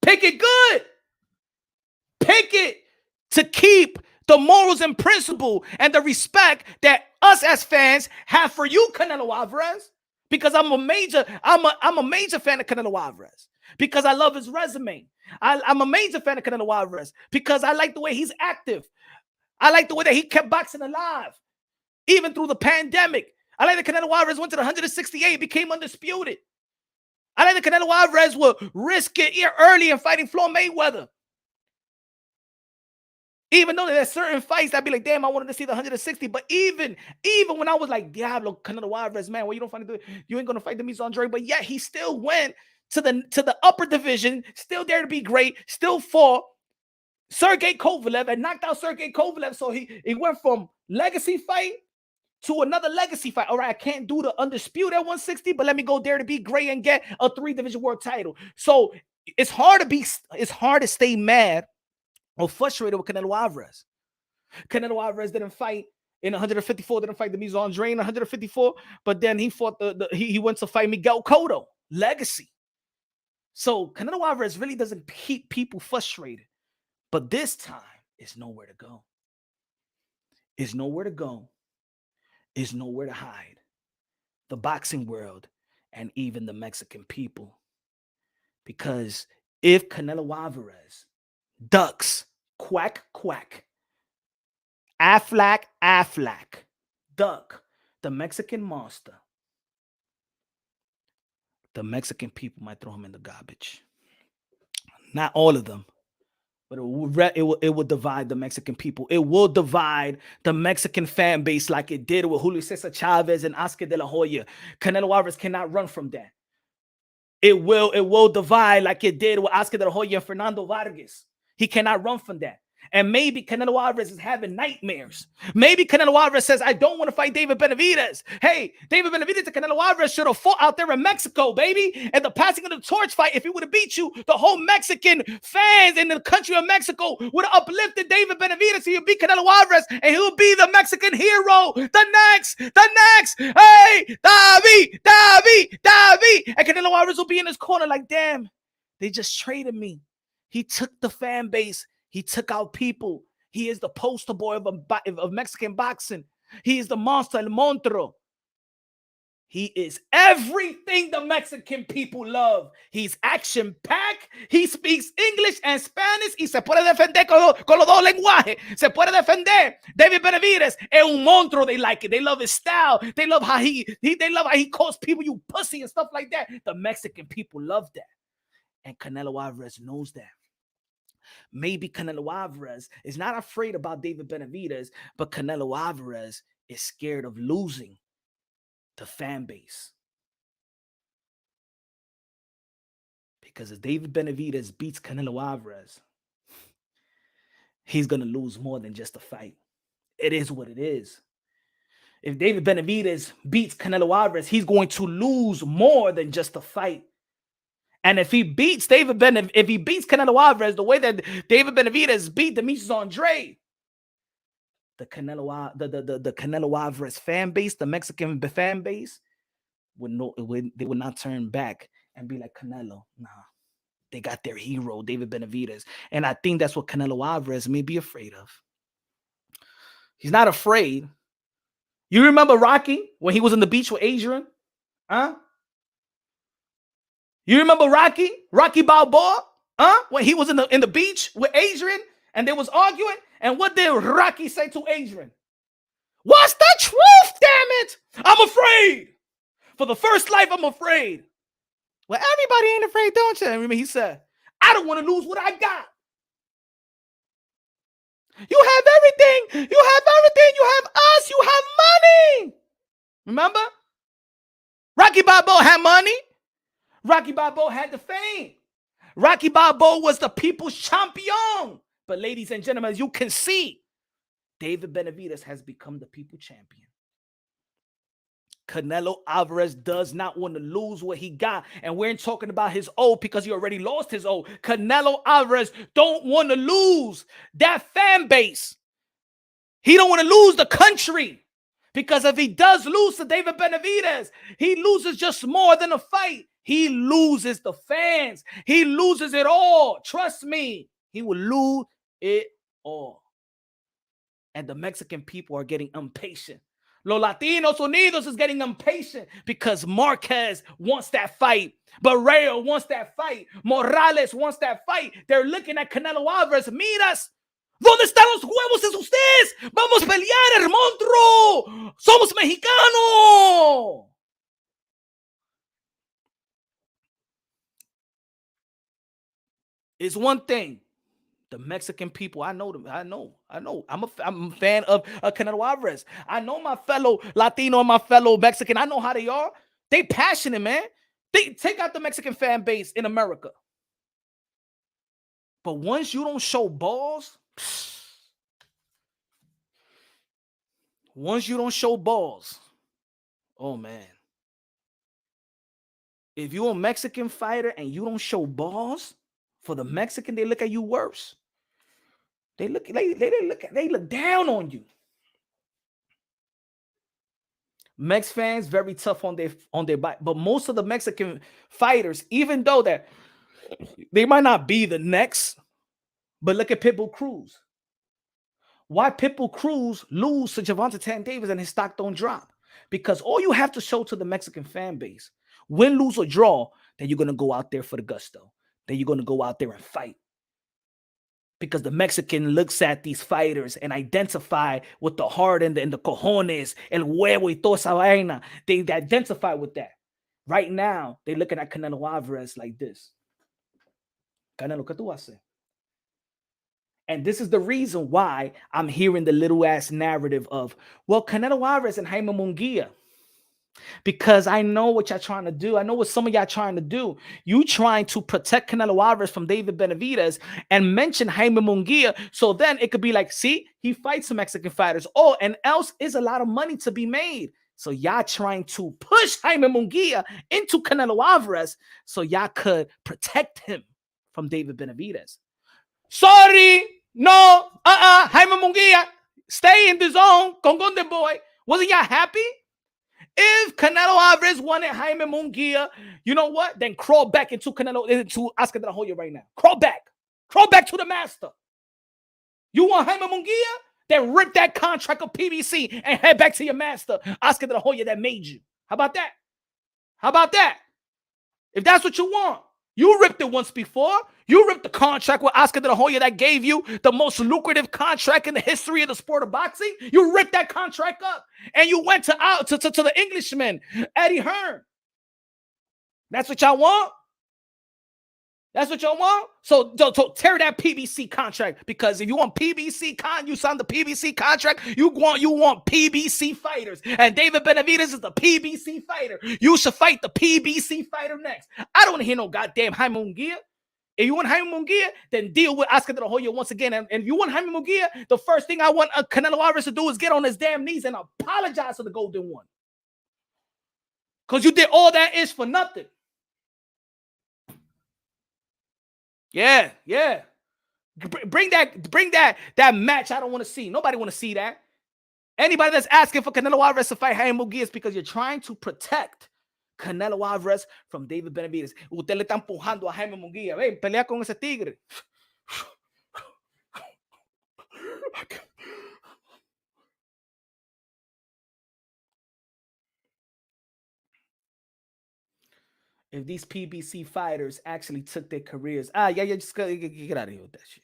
Pick it good. Pick it to keep the morals and principle and the respect that us as fans have for you, Canelo Alvarez. Because I'm a major fan of Canelo Alvarez. Because I love his resume. I'm a major fan of Canelo Alvarez because I like the way he's active. I like the way that he kept boxing alive, even through the pandemic. I like that Canelo Alvarez went to the 168, became undisputed. I like that Canelo Alvarez will risk it early in fighting Floyd Mayweather. Even though there's certain fights I'd be like, damn, I wanted to see the 160. But even when I was like, Diablo, Canelo Alvarez, man, well, you don't find it, you ain't gonna fight Demetrius Andrade. But yeah, he still went to the upper division, still there to be great, still fought Sergey Kovalev and knocked out Sergey Kovalev. So he went from legacy fight to another legacy fight. All right, I can't do the undisputed at 160, but let me go there to be great and get a 3-division world title. So it's hard to stay mad or frustrated with Canelo Alvarez. Canelo Alvarez didn't fight in 154, didn't fight Demetrius Andrade in 154, but then he fought he went to fight Miguel Cotto, legacy. So Canelo Alvarez really doesn't keep people frustrated. But this time, it's nowhere to go. It's nowhere to go. Is nowhere to hide. The boxing world and even the Mexican people. Because if Canelo Alvarez ducks, quack, quack, Aflac, duck, the Mexican monster, the Mexican people might throw him in the garbage. Not all of them. But it will divide the Mexican people. It will divide the Mexican fan base like it did with Julio Cesar Chavez and Oscar de la Hoya. Canelo Alvarez cannot run from that. It will divide like it did with Oscar de la Hoya and Fernando Vargas. He cannot run from that. And maybe Canelo Alvarez is having nightmares. Maybe Canelo Alvarez says, I don't want to fight David Benavidez. Hey, David Benavidez and Canelo Alvarez should have fought out there in Mexico, baby. And the passing of the torch fight, if he would have beat you, the whole Mexican fans in the country of Mexico would have uplifted David Benavidez. He would beat Canelo Alvarez, and he would be the Mexican hero. The next. Hey, David. And Canelo Alvarez will be in his corner like, damn, They just traded me. He took the fan base. He took out people. He is the poster boy of Mexican boxing. He is the monster, el monstruo. He is everything the Mexican people love. He's action-packed. He speaks English and Spanish y se puede defender con los dos lenguajes. Se puede defender. David Benavidez es un monstruo. They like it. They love his style. They love how he calls people you pussy and stuff like that. The Mexican people love that. And Canelo Alvarez knows that. Maybe Canelo Alvarez is not afraid about David Benavidez, but Canelo Alvarez is scared of losing the fan base. Because if David Benavidez beats Canelo Alvarez, he's going to lose more than just a fight. It is what it is. If David Benavidez beats Canelo Alvarez, he's going to lose more than just a fight. And if he beats Canelo Alvarez the way that David Benavidez beat Demetrius Andrade, the Canelo Alvarez fan base, the Mexican fan base, they would not turn back and be like, Canelo, nah. They got their hero, David Benavidez. And I think that's what Canelo Alvarez may be afraid of. He's not afraid. You remember Rocky when he was on the beach with Adrian? Huh? You remember Rocky Balboa? Huh? When he was in the beach with Adrian and they was arguing? And what did Rocky say to Adrian? What's the truth, damn it? I'm afraid. For the first life, I'm afraid. Well, everybody ain't afraid, don't you? I mean, he said, I don't want to lose what I got. You have everything. You have everything. You have us. You have money. Remember? Rocky Balboa had money. Rocky Balboa had the fame. Rocky Balboa was the people's champion. But ladies and gentlemen, as you can see, David Benavidez has become the people champion. Canelo Alvarez does not want to lose what he got. And we ain't talking about his O because he already lost his O. Canelo Alvarez don't want to lose that fan base. He don't want to lose the country. Because if he does lose to David Benavidez, he loses just more than a fight. He loses the fans. He loses it all. Trust me. He will lose it all. And the Mexican people are getting impatient. Los Latinos Unidos is getting impatient because Marquez wants that fight. Barrero wants that fight. Morales wants that fight. They're looking at Canelo Alvarez. Miras, ¿dónde están los huevos de ustedes? Vamos a pelear, el monstruo. Somos mexicanos. It's one thing. The Mexican people, I know them. I know. I'm a fan of Canelo Alvarez. I know my fellow Latino and my fellow Mexican. I know how they are. They passionate, man. They take out the Mexican fan base in America. But once you don't show balls, oh man. If you're a Mexican fighter and you don't show balls, for the Mexican, they look at you worse. They look down on you. Mex fans very tough on their back, but most of the Mexican fighters, even though that they might not be the next, but look at Pitbull Cruz. Why Pitbull Cruz lose to Gervonta Tank Davis and his stock don't drop? Because all you have to show to the Mexican fan base, win, lose, or draw, then you're gonna go out there for the gusto. Then you're gonna go out there and fight. Because the Mexican looks at these fighters and identify with the heart and the cojones, el huevo y toda esa vaina. They identify with that. Right now, they're looking at Canelo Alvarez like this. Canelo, ¿qué tú haces? And this is the reason why I'm hearing the little ass narrative of, well, Canelo Alvarez and Jaime Munguia. Because I know what y'all trying to do. I know what some of y'all trying to do. You trying to protect Canelo Alvarez from David Benavidez and mention Jaime Munguia. So then it could be like, see, he fights some Mexican fighters. Oh, and else is a lot of money to be made. So y'all trying to push Jaime Munguia into Canelo Alvarez so y'all could protect him from David Benavidez. Sorry, no, Jaime Munguia, stay in the zone con Golden Boy. Wasn't y'all happy? If Canelo Alvarez wanted Jaime Munguia, you know what? Then crawl back into Oscar de la Hoya right now. Crawl back to the master. You want Jaime Munguia? Then rip that contract of PBC and head back to your master, Oscar de la Hoya, that made you. How about that? If that's what you want. You ripped it once before. You ripped the contract with Oscar de la Hoya that gave you the most lucrative contract in the history of the sport of boxing. You ripped that contract up, and you went to the Englishman, Eddie Hearn. That's what y'all want? So tear that PBC contract, because if you want you signed the PBC contract, you want PBC fighters, and David Benavidez is the PBC fighter. You should fight the PBC fighter next. I don't want to hear no goddamn Jaime Munguia. If you want Jaime Munguia, then deal with Oscar de la Hoya once again. And if you want Jaime Munguia, the first thing I want Canelo Alvarez to do is get on his damn knees and apologize to the Golden One, because you did all that is for nothing. Yeah. Bring that match. I don't want to see. Nobody want to see that. Anybody that's asking for Canelo Alvarez to fight Jaime Munguia is because you're trying to protect Canelo Alvarez from David Benavidez. Usted le está empujando a Jaime Munguia. Ven, pelea con ese tigre. If these PBC fighters actually took their careers, just get out of here with that shit.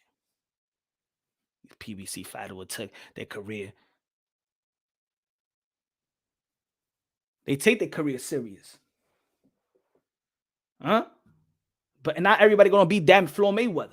If PBC fighter would take their career, they take their career serious, huh? But not everybody gonna be damn Floyd Mayweather.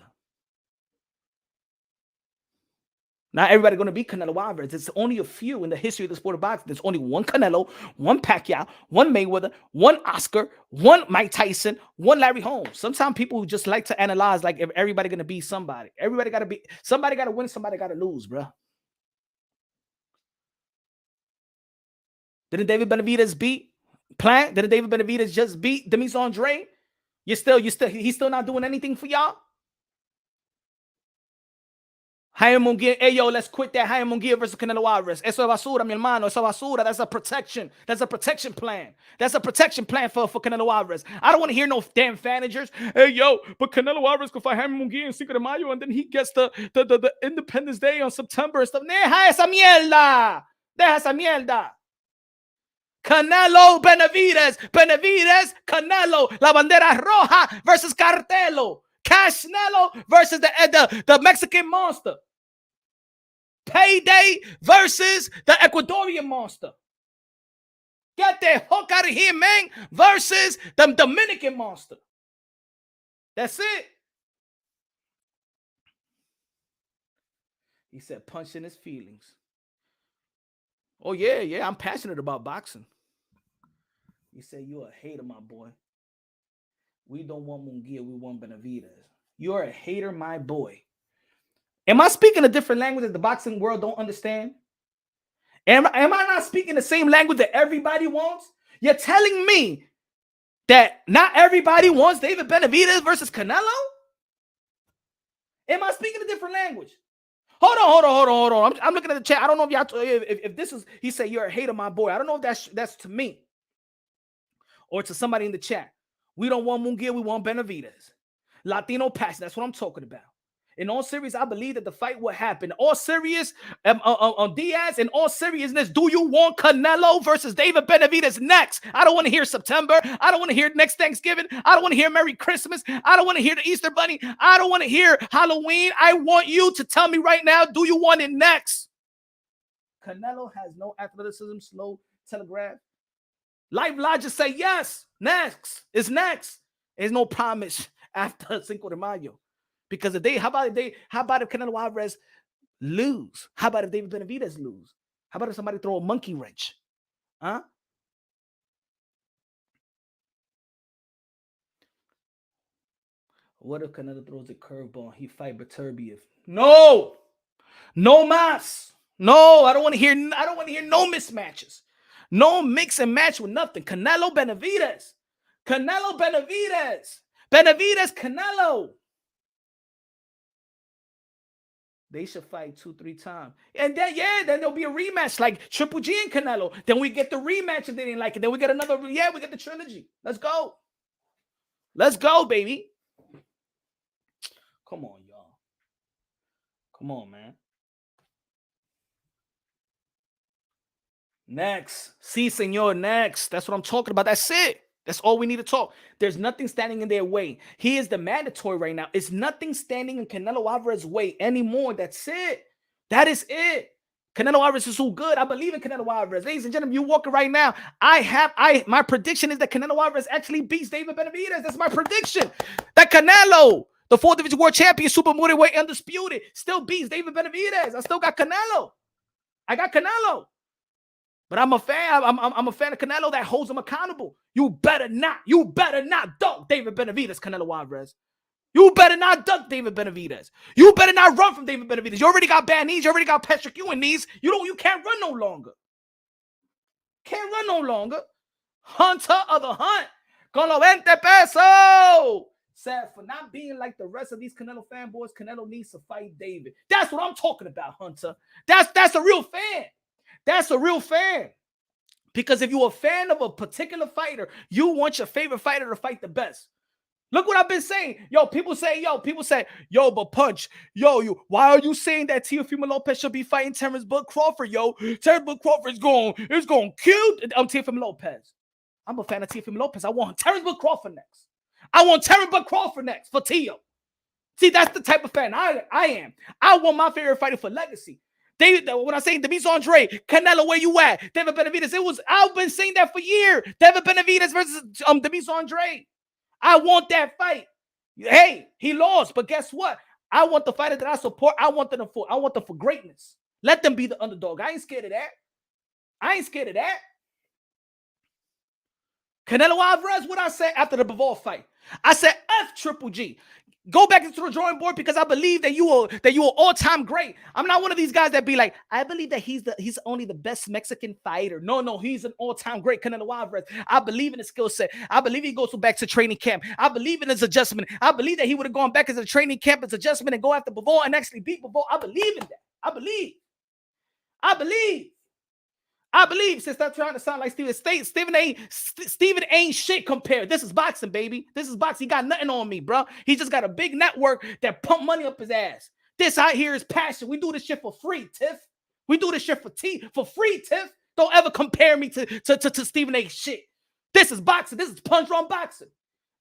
Not everybody going to be Canelo Alvarez. There's only a few in the history of the sport of boxing. There's only one Canelo, one Pacquiao, one Mayweather, one Oscar, one Mike Tyson, one Larry Holmes. Sometimes people just like to analyze like if everybody going to be somebody. Everybody got to be, somebody got to win, somebody got to lose, bro. Didn't David Benavidez beat Plant? Didn't David Benavidez just beat Demis Andre? He's still not doing anything for y'all? Jaime Munguia, hey yo, let's quit that Jaime Munguia versus Canelo Alvarez. Eso es basura, mi hermano. Eso es basura. That's a protection. That's a protection plan. That's a protection plan for Canelo Alvarez. I don't want to hear no damn fanagers. Hey yo, but Canelo Alvarez can fight Jaime Munguia in Cinco de Mayo, and then he gets the Independence Day on September and stuff. Deja esa mierda. Deja esa mierda. Canelo Benavidez, Canelo, La Bandera Roja versus Cartelo. Cashnelo versus the Mexican monster. Payday versus the Ecuadorian monster. Get the hook out of here, man. Versus the Dominican monster. That's it. He said, punching his feelings. Oh, yeah, I'm passionate about boxing. He said, you're a hater, my boy. We don't want Munguia, we want Benavidez. You're a hater, my boy. Am I speaking a different language that the boxing world don't understand? Am I not speaking the same language that everybody wants? You're telling me that not everybody wants David Benavidez versus Canelo? Am I speaking a different language? Hold on. I'm looking at the chat. I don't know if y'all, if this is, he said, you're a hater, my boy. I don't know if that's to me or to somebody in the chat. We don't want Munguia, we want Benavidez. Latino passion, that's what I'm talking about. In all seriousness, I believe that the fight will happen. All serious, on Diaz, in all seriousness, do you want Canelo versus David Benavidez next? I don't want to hear September. I don't want to hear next Thanksgiving. I don't want to hear Merry Christmas. I don't want to hear the Easter Bunny. I don't want to hear Halloween. I want you to tell me right now, do you want it next? Canelo has no athleticism, slow telegraph. Live logic say yes. Next is next. There's no promise after Cinco de Mayo. Because how about if Canelo Alvarez lose? How about if David Benavidez lose? How about if somebody throw a monkey wrench? Huh? What if Canelo throws a curveball and he fight Beterbiev? No mas. No, I don't want to hear no mismatches. No mix and match with nothing. Canelo Benavidez. Benavidez, Canelo. They should fight 2-3 times. And then, then there'll be a rematch like Triple G and Canelo. Then we get the rematch if they didn't like it. Then we get another, we get the trilogy. Let's go. Let's go, baby. Come on, y'all. Come on, man. Next. Si, senor, next. That's what I'm talking about. That's it. That's all we need to talk. There's nothing standing in their way. He is the mandatory right now. It's nothing standing in Canelo Alvarez's way anymore. That's it. That is it. Canelo Alvarez is so good. I believe in Canelo Alvarez. Ladies and gentlemen, you walking right now. My prediction is that Canelo Alvarez actually beats David Benavidez. That's my prediction. That Canelo, the 4th Division World Champion, super middleweight undisputed, still beats David Benavidez. I still got Canelo. I got Canelo. But I'm a fan. I'm a fan of Canelo that holds him accountable. You better not dunk David Benavidez, Canelo Alvarez. You better not dunk David Benavidez. You better not run from David Benavidez. You already got bad knees. You already got Patrick Ewing knees. You can't run no longer. Can't run no longer. Hunter of the hunt. Con lo 20 pesos. Sad for not being like the rest of these Canelo fanboys. Canelo needs to fight David. That's what I'm talking about, Hunter. That's a real fan. That's a real fan. Because if you're a fan of a particular fighter, you want your favorite fighter to fight the best. Look what I've been saying. People say, but Punch, why are you saying that Teofimo Lopez should be fighting Terrence Bud Crawford, Terrence Bud Crawford is going to kill Teofimo Lopez. I'm a fan of Teofimo Lopez. I want Terrence Bud Crawford next. I want Terrence Bud Crawford next for Teo. See, that's the type of fan I am. I want my favorite fighter for legacy. When I say Demis Andre, Canelo, where you at? David Benavidez, I've been saying that for years. David Benavidez versus Demis Andre. I want that fight. Hey, he lost, but guess what? I want the fighter that I support. I want them for greatness. Let them be the underdog. I ain't scared of that. Canelo Alvarez, what I said after the Bivol fight? I said F Triple G. Go back into the drawing board because I believe that you are all-time great. I'm not one of these guys that be like, I believe that he's only the best Mexican fighter. No, he's an all-time great Canelo Alvarez. I believe in his skill set. I believe he goes back to training camp. I believe in his adjustment. I believe that he would have gone back as a training camp, his adjustment, and go after Bivol and actually beat Bivol. I believe in that. I believe, since I'm trying to sound like Steven ain't shit compared. This is boxing, baby. This is boxing. He got nothing on me, bro. He just got a big network that pump money up his ass. This out here is passion. We do this shit for free, Tiff. We do this shit for free, Tiff. Don't ever compare me to Stephen A shit. This is boxing. This is punch on boxing.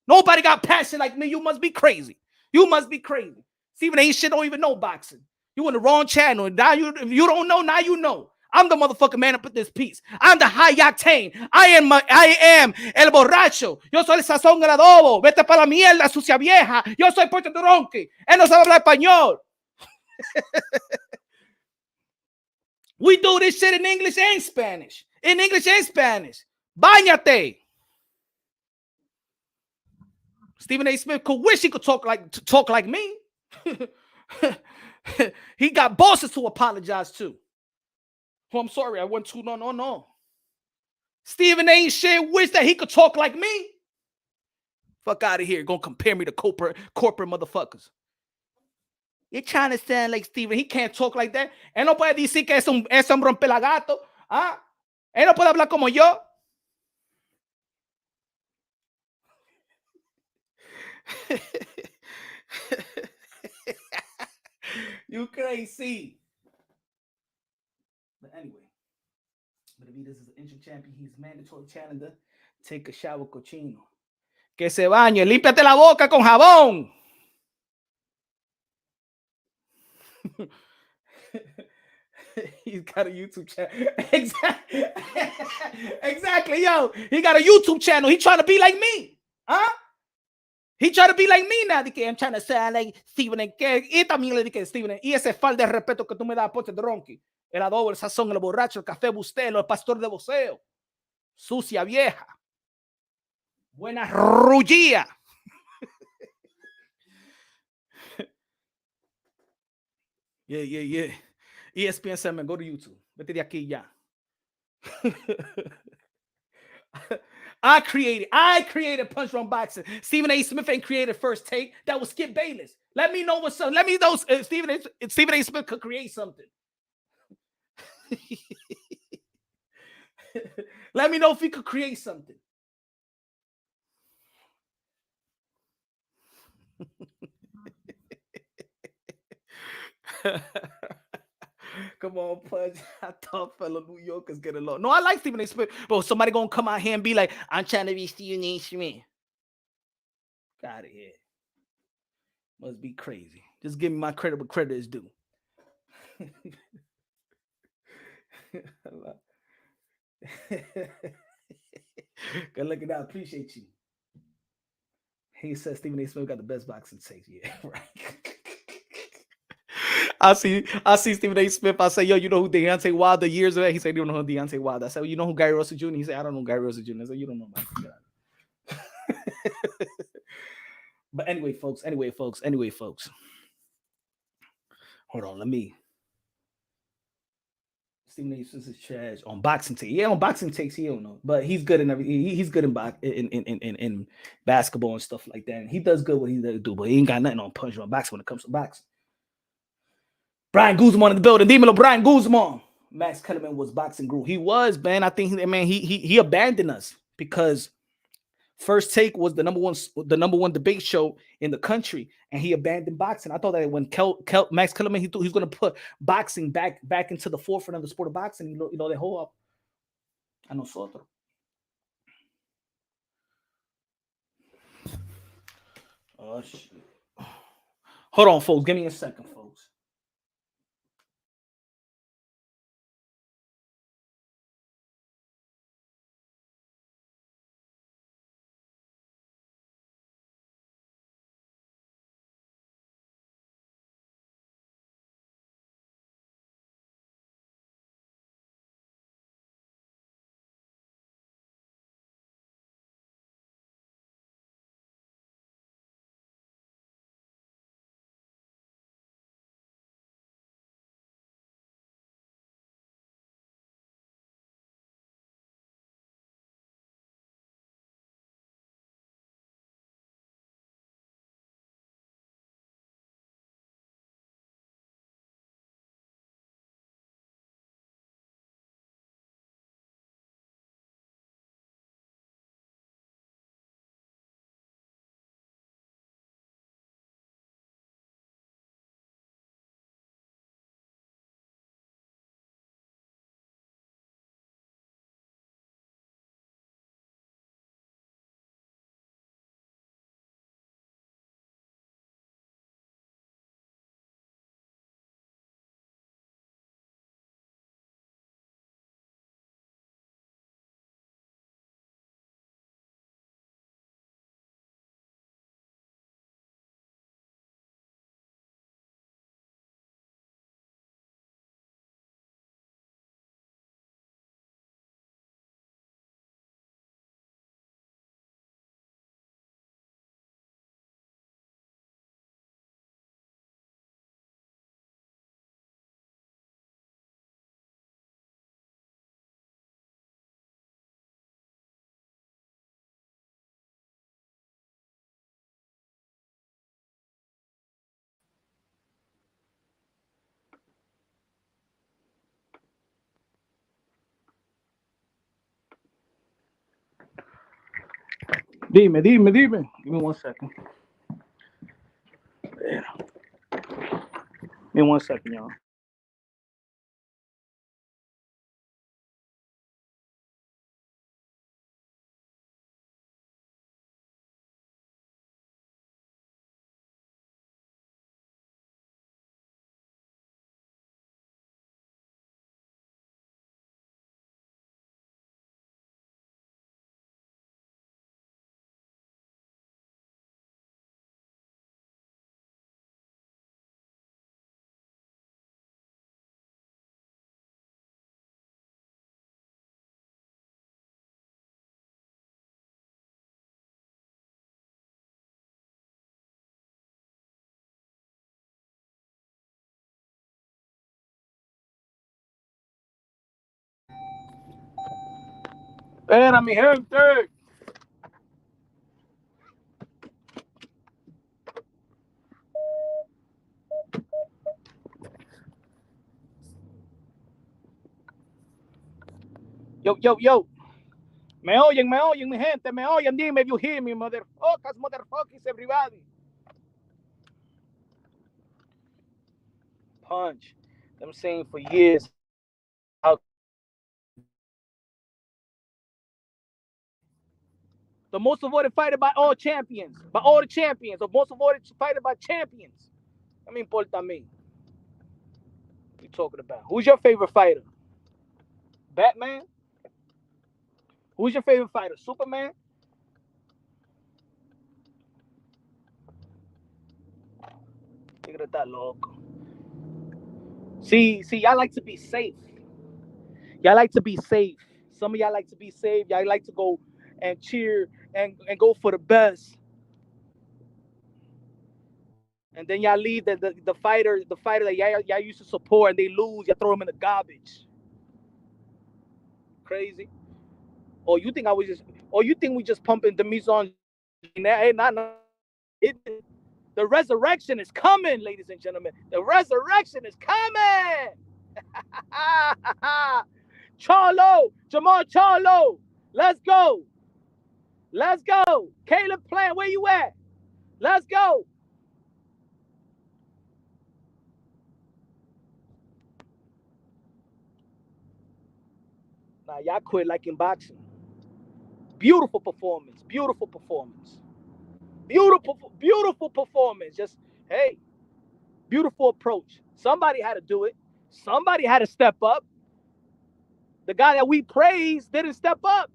Nobody got passion like me. You must be crazy. Stephen A shit don't even know boxing. You in the wrong channel. Now if you don't know, now you know. I'm the motherfucking man up at this piece. I'm the high octane. I am el borracho. Yo soy el sazón del adobo. Vete para la mierda, sucia vieja. Yo soy Puerto Tronque. Él no sabe hablar español. We do this shit in English and Spanish. Báñate. Stephen A. Smith could wish he could talk like me. He got bosses to apologize to. Oh, I'm sorry, I went too. No. Stephen ain't shit. Wish that he could talk like me. Fuck out of here. Gonna compare me to corporate motherfuckers. You're trying to sound like Stephen. He can't talk like that. Él no puede decir que es un rompelagato. ¿Ah? Él no puede hablar como yo. You crazy. But anyway, Benavidez is an interim champion. He's mandatory challenger. Take a shower, cochino. Que se bañe. Límpiate la boca con jabón. He's got a YouTube channel. Exactly, yo. He got a YouTube channel. He trying to be like me. Huh? He trying to be like me now. I'm trying to sound like Stephen. Y también le dije Stephen. Y ese falta de respeto que tú me das por este ronqui. El adobo, el sazón, el borracho, el café bustelo, el pastor de voceo. Sucia vieja. Buena rullía. Yeah. ESPN 7, go to YouTube. Vete de aquí ya. I created Punch Drunk Boxing. Stephen A. Smith ain't created First Take. That was Skip Bayless. Let me know what's up. Let me know if Stephen A. Smith could create something. Let me know if he could create something. Come on, Punch. I thought fellow New Yorkers get along. No, I like Stephen A. Smith, but somebody gonna come out here and be like, I'm trying to be Stephen A. Smith. Got it here. Must be crazy. Just give me my credit where credit is due. Good looking out. Appreciate you. He said Stephen A. Smith got the best boxing takes. Yeah, right. I see Stephen A. Smith. I say, yo, you know who Deontay Wilder years ago? He said, you don't know who Deontay Wilder. I said, well, you know who Gary Russell Jr.? He said, I don't know Gary Russell Jr. I said, you don't know Michael. But anyway, folks. Hold on, let me. Stephen A. Smith is trash on boxing takes. Yeah, on boxing takes, he don't know, but he's good in everything. He's good in basketball and stuff like that. And he does good what he does do, but he ain't got nothing on Punch Drunk Boxing when it comes to boxing. Brian Guzman in the building. Dímelo, Brian Guzman. Max Kellerman was boxing group. He was, man. I think, man, he abandoned us because First Take was the number one debate show in the country, and he abandoned boxing. I thought that when Max Kellerman, he thought he was going to put boxing back into the forefront of the sport of boxing. You know the whole up a nosotros. Oh shit! Hold on, folks. Give me a second, folks. Dime. Give me 1 second. Yeah. Give me 1 second, y'all. Espérame, gente. Yo, yo, yo. Me oyen, mi gente. Me oyen. Dime if you hear me, motherfuckers, everybody. Punch. I'm saying for years. How the most avoided fighter by all champions. By all the champions. The most avoided fighter by champions. I mean, importa a mí. What you talking about? Who's your favorite fighter? Batman? Who's your favorite fighter? Superman? Tigre está loco. See, y'all like to be safe. Y'all like to be safe. Some of y'all like to be safe. Y'all like to go and cheer and go for the best. And then y'all leave the fighter that y'all used to support and they lose, y'all throw them in the garbage. Crazy. Or you think we just pumping the mise on? Hey, not the resurrection is coming, ladies and gentlemen. The resurrection is coming. Charlo, Jamal Charlo. Let's go. Let's go. Caleb Plant, where you at? Let's go. Nah, y'all quit liking boxing. Beautiful performance. Beautiful performance. Beautiful performance. Just, hey, beautiful approach. Somebody had to do it. Somebody had to step up. The guy that we praised didn't step up.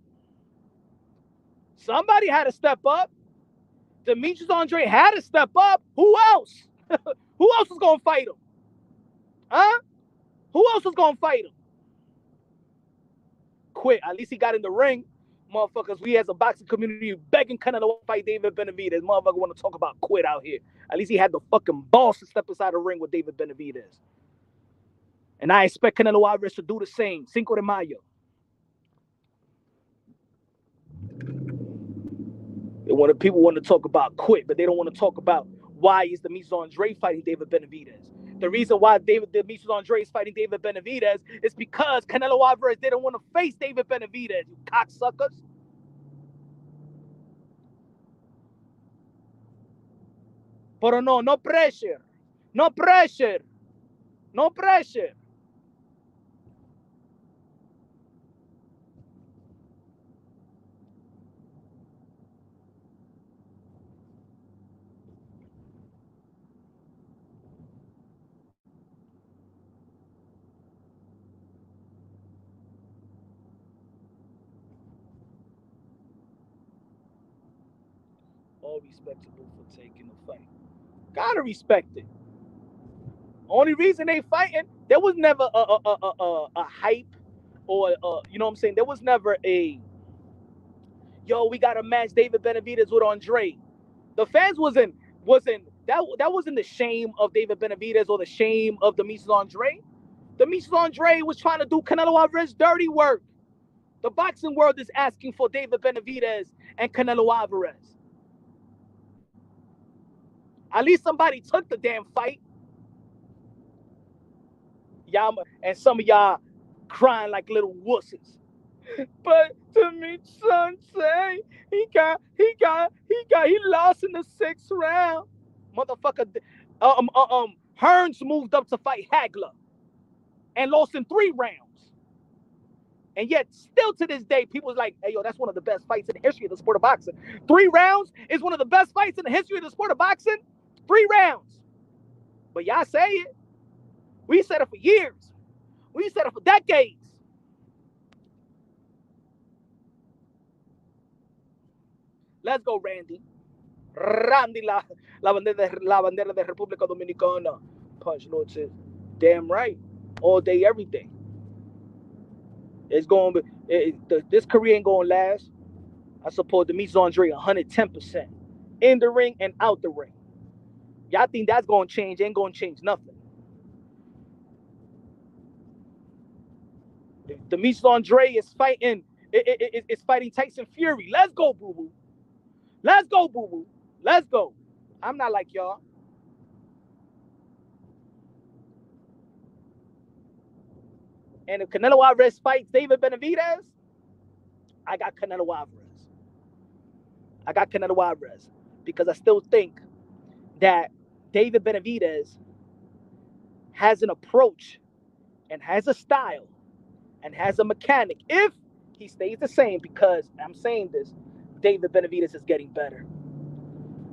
Somebody had to step up. Demetrius Andre had to step up. Who else? Who else was going to fight him? Huh? Who else was going to fight him? Quit. At least he got in the ring. Motherfuckers, we as a boxing community begging Canelo to fight David Benavidez. Motherfucker want to talk about quit out here. At least he had the fucking balls to step inside the ring with David Benavidez. And I expect Canelo Alvarez to do the same. Cinco de Mayo. People want to talk about quit, but they don't want to talk about why is Demetrius Andre fighting David Benavidez. The reason why Demetrius Andre is fighting David Benavidez is because Canelo Alvarez didn't want to face David Benavidez, you cocksuckers. Pero no pressure. No pressure. No pressure. All respectable for taking the fight. Gotta respect it. Only reason they fighting, there was never a hype or you know what I'm saying. There was never a we gotta match David Benavidez with Andre. The fans wasn't that wasn't the shame of David Benavidez or the shame of Demetrius Andre. Demetrius Andre was trying to do Canelo Alvarez dirty work. The boxing world is asking for David Benavidez and Canelo Alvarez. At least somebody took the damn fight. Y'all and some of y'all crying like little wusses. But Demetrius Andre, he lost in the 6th round. Motherfucker, Hearns moved up to fight Hagler and lost in 3 rounds. And yet, still to this day, people's like, hey, yo, that's one of the best fights in the history of the sport of boxing. 3 rounds is one of the best fights in the history of the sport of boxing. 3 rounds. But y'all say it. We said it for years. We said it for decades. Let's go, Randy. Randy, la bandera de República Dominicana. Punch Lord says, damn right. All day, every day. It's going to this career ain't going to last. I support Demetrius Andre 110% in the ring and out the ring. Y'all think that's going to change? Ain't going to change nothing. Demetrius Andre is fighting. It's fighting Tyson Fury. Let's go, boo boo. Let's go, boo boo. Let's go. I'm not like y'all. And if Canelo Alvarez fights David Benavidez, I got Canelo Alvarez. I got Canelo Alvarez because I still think that David Benavidez has an approach and has a style and has a mechanic if he stays the same, because I'm saying this, David Benavidez is getting better.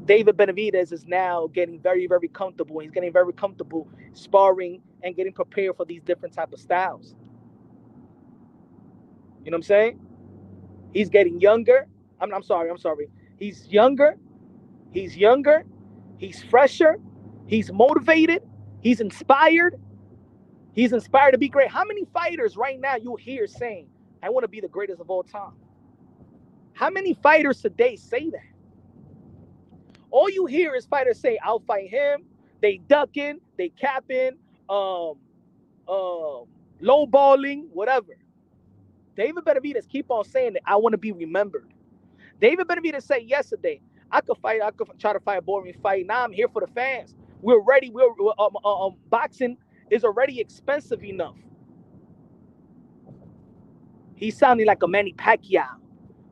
David Benavidez is now getting very, very comfortable. He's getting very comfortable sparring and getting prepared for these different type of styles. You know what I'm saying? He's getting younger. I'm sorry. He's younger. He's younger. He's fresher. He's motivated. He's inspired. He's inspired to be great. How many fighters right now you hear saying, I want to be the greatest of all time? How many fighters today say that? All you hear is fighters say, I'll fight him. They ducking, they capping, low balling, whatever. David Benavidez keep on saying that I want to be remembered. David Benavidez said yesterday, I could try to fight a boring fight. Now I'm here for the fans. We're ready. Boxing is already expensive enough. He's sounding like a Manny Pacquiao.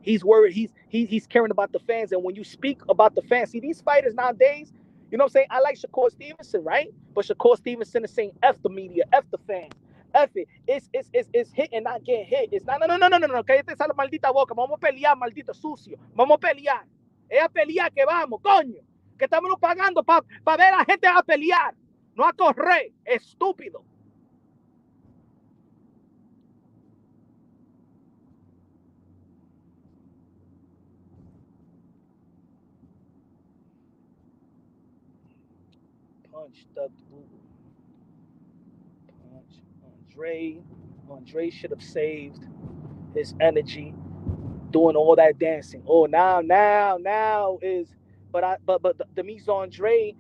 He's worried. He's caring about the fans. And when you speak about the fans, see these fighters nowadays, you know what I'm saying? I like Shakur Stevenson, right? But Shakur Stevenson is saying F the media, F the fans, F it. It's hit and not getting hit. It's not, no. Cállate esa maldita boca. Vamos a pelear, maldito sucio. Vamos a pelear. Es a pelear que vamos, coño. Que estamos pagando para ver a la gente a pelear. No a correr. Estúpido. Punch, Doug Google. Punch. Andre should have saved his energy doing all that dancing. Oh, now is, but the Mise Andre,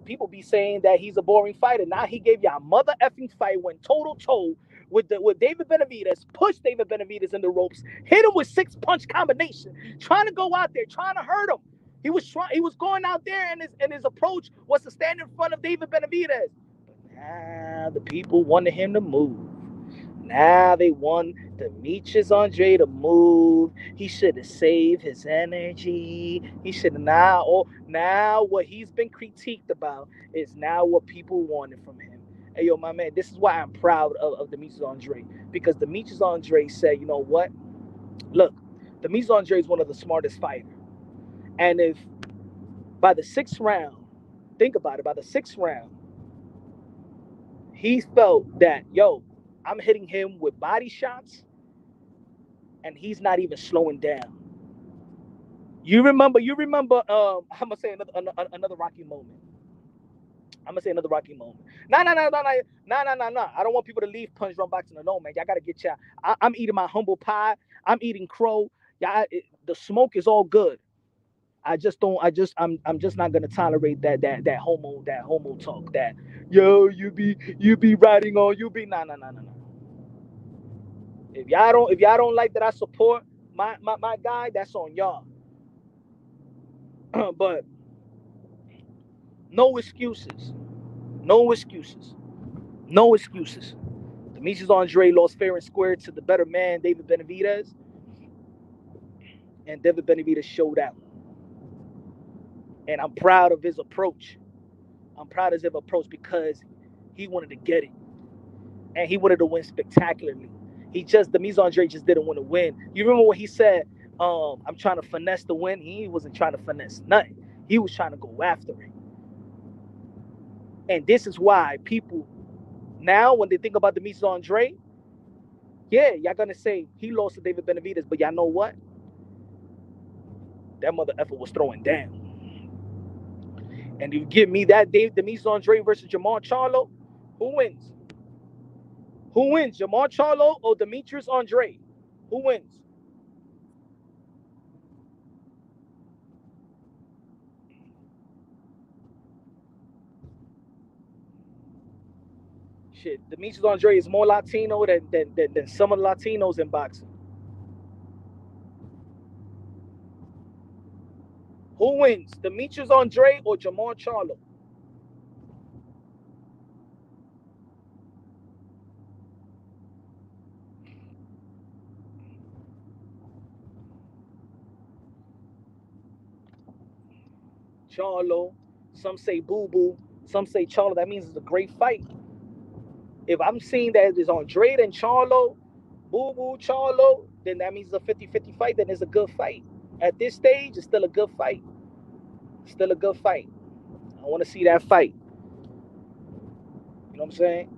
people be saying that he's a boring fighter. Now he gave y'all mother effing fight, went toe to toe with David Benavidez, pushed David Benavidez in the ropes, hit him with 6-punch combination, trying to go out there, trying to hurt him. He was going out there, and his approach was to stand in front of David Benavidez. But now the people wanted him to move. Now they want Demetrius Andre to move. He should have saved his energy. He should have now what he's been critiqued about is now what people wanted from him. Hey, yo, my man, this is why I'm proud of Demetrius Andre. Because Demetrius Andre said, you know what? Look, Demetrius Andre is one of the smartest fighters. And if by the 6th round, think about it, by the 6th round, he felt that, yo, I'm hitting him with body shots, and he's not even slowing down. You remember? I'm gonna say another Rocky moment. Nah. I don't want people to leave Punch Drunk Boxing alone, man. Y'all gotta get y'all. I'm eating my humble pie. I'm eating crow. The smoke is all good. I'm just not gonna tolerate that homo talk. That yo, you be riding on, you be nah. If y'all don't like that I support my guy, that's on y'all. But no excuses. Demetrius Andre lost fair and square to the better man, David Benavidez. And David Benavidez showed out. And I'm proud of his approach. Because he wanted to get it. And he wanted to win spectacularly. Demetrius Andre just didn't want to win. You remember what he said? I'm trying to finesse the win. He wasn't trying to finesse nothing. He was trying to go after it. And this is why people now, when they think about Demetrius Andre, yeah, y'all gonna say he lost to David Benavidez, but y'all know what? That mother effer was throwing down. And you give me that Demetrius Andre versus Jamal Charlo, who wins? Who wins, Jamal Charlo or Demetrius Andre? Who wins? Shit, Demetrius Andre is more Latino than some of the Latinos in boxing. Who wins, Demetrius Andre or Jamal Charlo? Charlo. Some say Boo Boo. Some say Charlo. That means it's a great fight. If I'm seeing that it's Andrade and Charlo, Boo Boo, Charlo, then that means it's a 50-50 fight. Then it's a good fight. At this stage, it's still a good fight. Still a good fight. I want to see that fight. You know what I'm saying?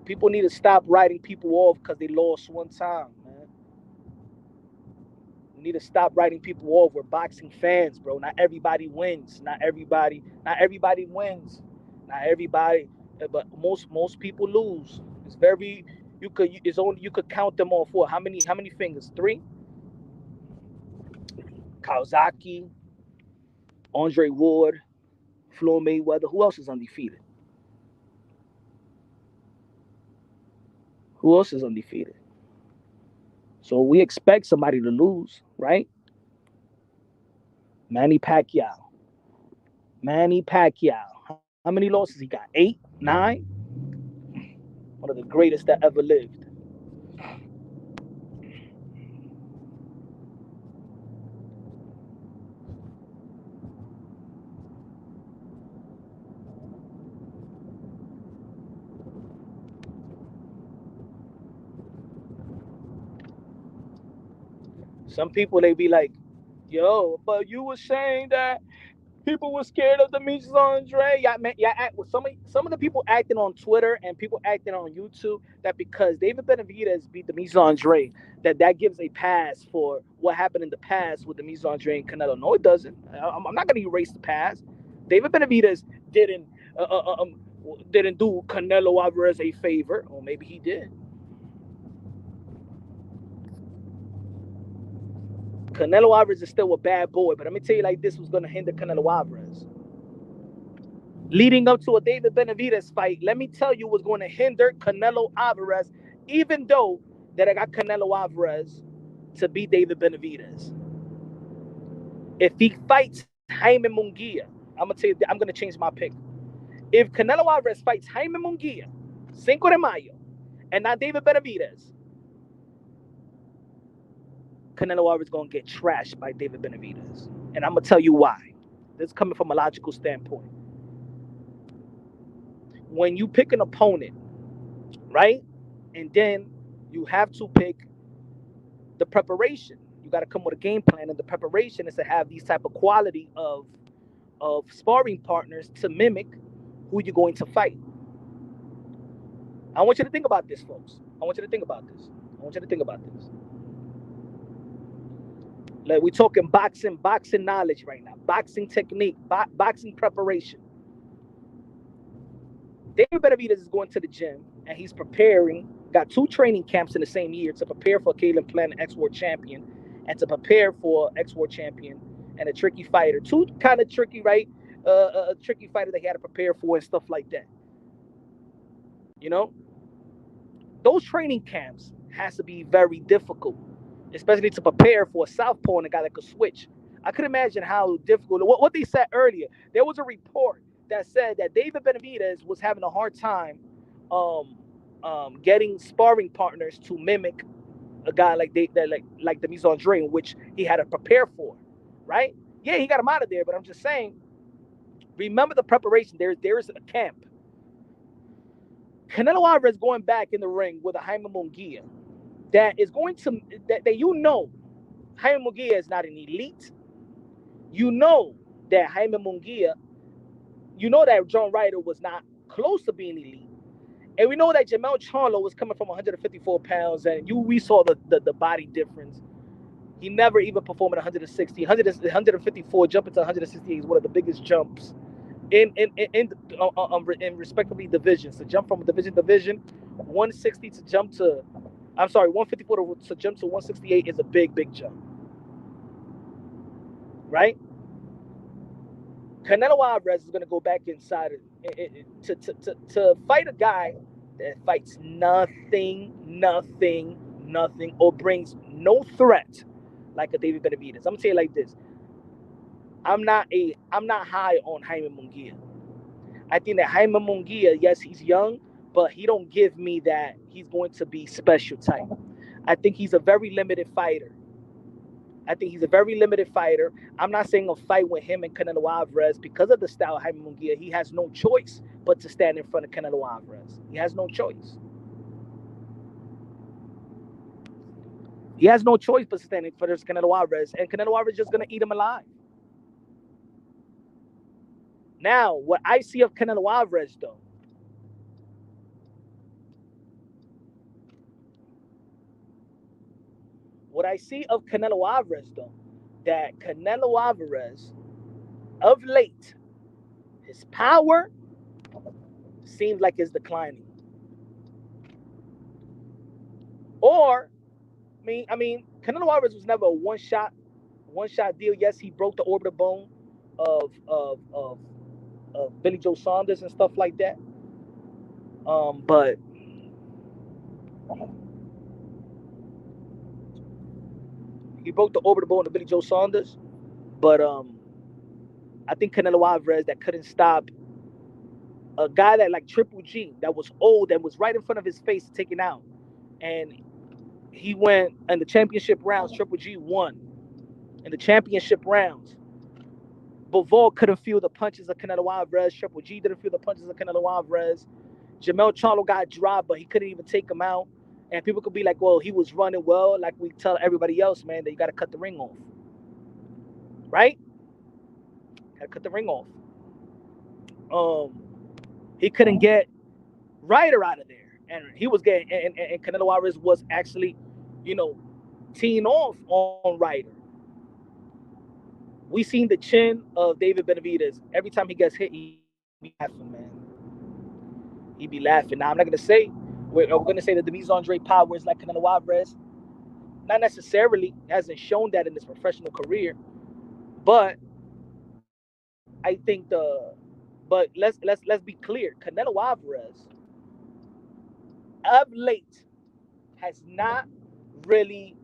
People need to stop writing people off because they lost one time, man. We need to stop writing people off. We're boxing fans, bro. Not everybody wins. Not everybody wins. Not everybody, but most people lose. It's very you could count them all for how many fingers? 3? Kawasaki, Andre Ward, Floyd Mayweather. Who else is undefeated? Who else is undefeated? So we expect somebody to lose, right? Manny Pacquiao. How many losses he got? 8, 9? One of the greatest that ever lived. Some people, they be like, yo, but you were saying that people were scared of the Demetrius Andre. Some of the people acting on Twitter and people acting on YouTube that because David Benavidez beat Demetrius Andre, that gives a pass for what happened in the past with Demetrius Andre and Canelo. No, it doesn't. I'm not going to erase the past. David Benavidez didn't do Canelo Alvarez a favor, or maybe he did. Canelo Alvarez is still a bad boy, but let me tell you like this was going to hinder Canelo Alvarez. Leading up to a David Benavidez fight, let me tell you what's going to hinder Canelo Alvarez, even though that I got Canelo Alvarez to beat David Benavidez. If he fights Jaime Munguia, I'm going to change my pick. If Canelo Alvarez fights Jaime Munguia, 5 de Mayo, and not David Benavidez, Canelo Alvarez is going to get trashed by David Benavidez. And I'm going to tell you why. This is coming from a logical standpoint. When you pick an opponent, right? And then you have to pick the preparation. You got to come with a game plan, and the preparation is to have these type of quality of sparring partners to mimic who you're going to fight. I want you to think about this, folks. I want you to think about this. Like we're talking boxing knowledge right now, boxing technique, boxing preparation. David Benavidez is going to the gym and he's preparing, got 2 training camps in the same year to prepare for Caleb Plant, ex-world champion, and to prepare for ex-world champion and a tricky fighter. 2 kind of tricky, right? A tricky fighter that he had to prepare for and stuff like that. You know? Those training camps has to be very difficult, especially to prepare for a southpaw and a guy that could switch. I could imagine how difficult. What they said earlier, there was a report that said that David Benavidez was having a hard time getting sparring partners to mimic a guy like Demetrius Andre, which he had to prepare for, right? Yeah, he got him out of there, but I'm just saying, remember the preparation. There is a camp. Canelo Alvarez going back in the ring with a Jaime Munguia that is going to that Jaime Munguia is not an elite. You know that Jaime Munguia, you know that John Ryder was not close to being elite. And we know that Jamel Charlo was coming from 154 pounds, and we saw the body difference. He never even performed at 160. 154 jumping to 168 is one of the biggest jumps in respectively divisions. To jump from division 160 to jump to, 154 to jump to 168 is a big jump, right? Canelo Alvarez is going to go back inside to fight a guy that fights nothing, or brings no threat like a David Benavidez. I'm gonna tell you like this: I'm not high on Jaime Munguia. I think that Jaime Munguia, yes, he's young, but he don't give me that he's going to be special type. I think he's a very limited fighter. I think he's a very limited fighter. I'm not saying a fight with him and Canelo Alvarez because of the style of Jaime Munguia. He has no choice but to stand in front of Canelo Alvarez. He has no choice. He has no choice but to stand in front of Canelo Alvarez, and Canelo Alvarez is just gonna eat him alive. Now, what I see of Canelo Alvarez, though, that Canelo Alvarez, of late, his power seems like it's declining. Or, Canelo Alvarez was never a one shot deal. Yes, he broke the orbital bone of Billy Joe Saunders and stuff like that. But he broke the orbital bone of Billy Joe Saunders. But I think Canelo Alvarez that couldn't stop a guy that like Triple G that was old and was right in front of his face taken out, and he went in the championship rounds. Triple G won in the championship rounds. Bivol couldn't feel the punches of Canelo Alvarez. Triple G didn't feel the punches of Canelo Alvarez. Jamel Charlo got dropped, but he couldn't even take him out. And people could be like, well, he was running well. Like we tell everybody else, man, that you got to cut the ring off. Right? Got to cut the ring off. He couldn't get Ryder out of there. And he was getting, and Canelo Alvarez was actually, teeing off on Ryder. We seen the chin of David Benavidez. Every time he gets hit, he be laughing, man. He be laughing. Now, I'm not going to say, we're going to say that Denise Andre Power is like Canelo Alvarez. Not necessarily. Hasn't shown that in his professional career. But I think but let's be clear. Canelo Alvarez, of late, has not really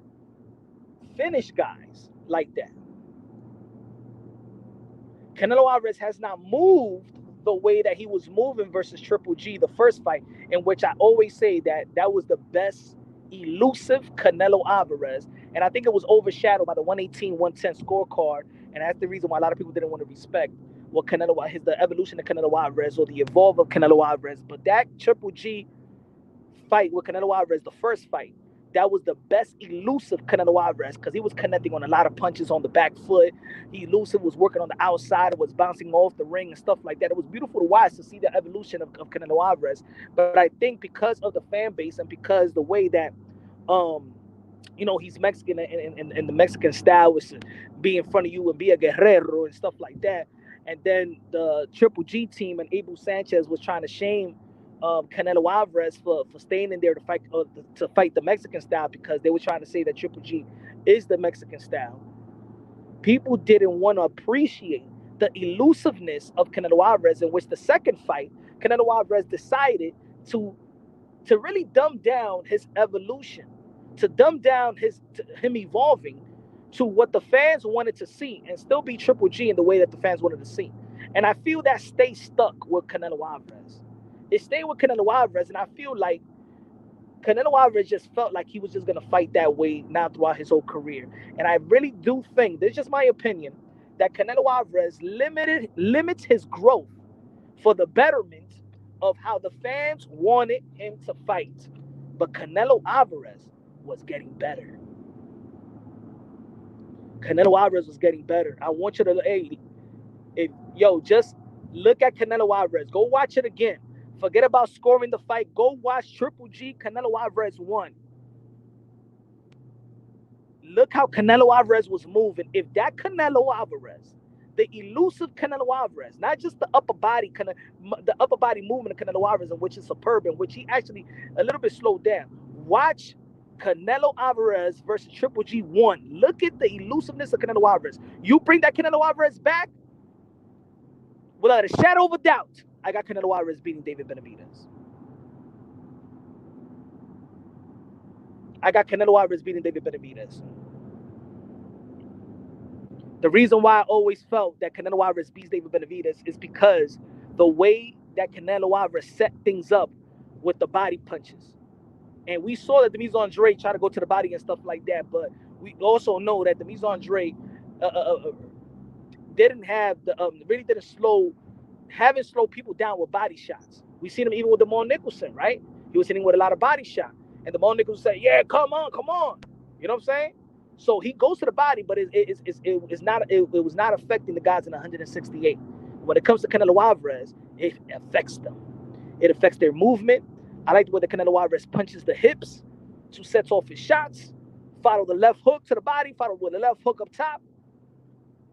finished guys like that. Canelo Alvarez has not moved the way that he was moving versus Triple G the first fight, in which I always say that was the best elusive Canelo Alvarez, and I think it was overshadowed by the 118-110 scorecard, and that's the reason why a lot of people didn't want to respect what the evolution of Canelo Alvarez or the evolve of Canelo Alvarez. But that Triple G fight with Canelo Alvarez, the first fight, that was the best elusive Canelo Alvarez because he was connecting on a lot of punches on the back foot. He elusive was working on the outside, was bouncing off the ring and stuff like that. It was beautiful to watch to see the evolution of Canelo Alvarez. But I think because of the fan base and because the way that, he's Mexican and the Mexican style was to be in front of you and be a guerrero and stuff like that. And then the Triple G team and Abel Sanchez was trying to shame Canelo Alvarez for staying in there to fight the Mexican style because they were trying to say that Triple G is the Mexican style. People didn't want to appreciate the elusiveness of Canelo Alvarez, in which the second fight, Canelo Alvarez decided to really dumb down his evolution, to dumb down him evolving to what the fans wanted to see and still be Triple G in the way that the fans wanted to see. And I feel that stays stuck with Canelo Alvarez. It stayed with Canelo Alvarez, and I feel like Canelo Alvarez just felt like he was just going to fight that way now throughout his whole career. And I really do think, this is just my opinion, that Canelo Alvarez limits his growth for the betterment of how the fans wanted him to fight. But Canelo Alvarez was getting better. Canelo Alvarez was getting better. I want you to, just look at Canelo Alvarez. Go watch it again. Forget about scoring the fight. Go watch Triple G. Canelo Alvarez won. Look how Canelo Alvarez was moving. If that Canelo Alvarez, the elusive Canelo Alvarez, not just the upper body movement of Canelo Alvarez, in which is superb, in which he actually a little bit slowed down. Watch Canelo Alvarez versus Triple G won. Look at the elusiveness of Canelo Alvarez. You bring that Canelo Alvarez back, without a shadow of a doubt, I got Canelo Alvarez beating David Benavidez. I got Canelo Alvarez beating David Benavidez. The reason why I always felt that Canelo Alvarez beats David Benavidez is because the way that Canelo Alvarez set things up with the body punches. And we saw that Demetrius Andrade tried to go to the body and stuff like that, but we also know that Demetrius Andrade didn't have the really didn't haven't slowed people down with body shots. We seen him even with DeMar Nicholson, right? He was hitting with a lot of body shots, and DeMar Nicholson said, "Yeah, come on." You know what I'm saying? So he goes to the body, but it was not affecting the guys in 168. When it comes to Canelo Alvarez, it affects them. It affects their movement. I like the way the Canelo Alvarez punches the hips, 2 sets off his shots, follow the left hook to the body, follow with the left hook up top.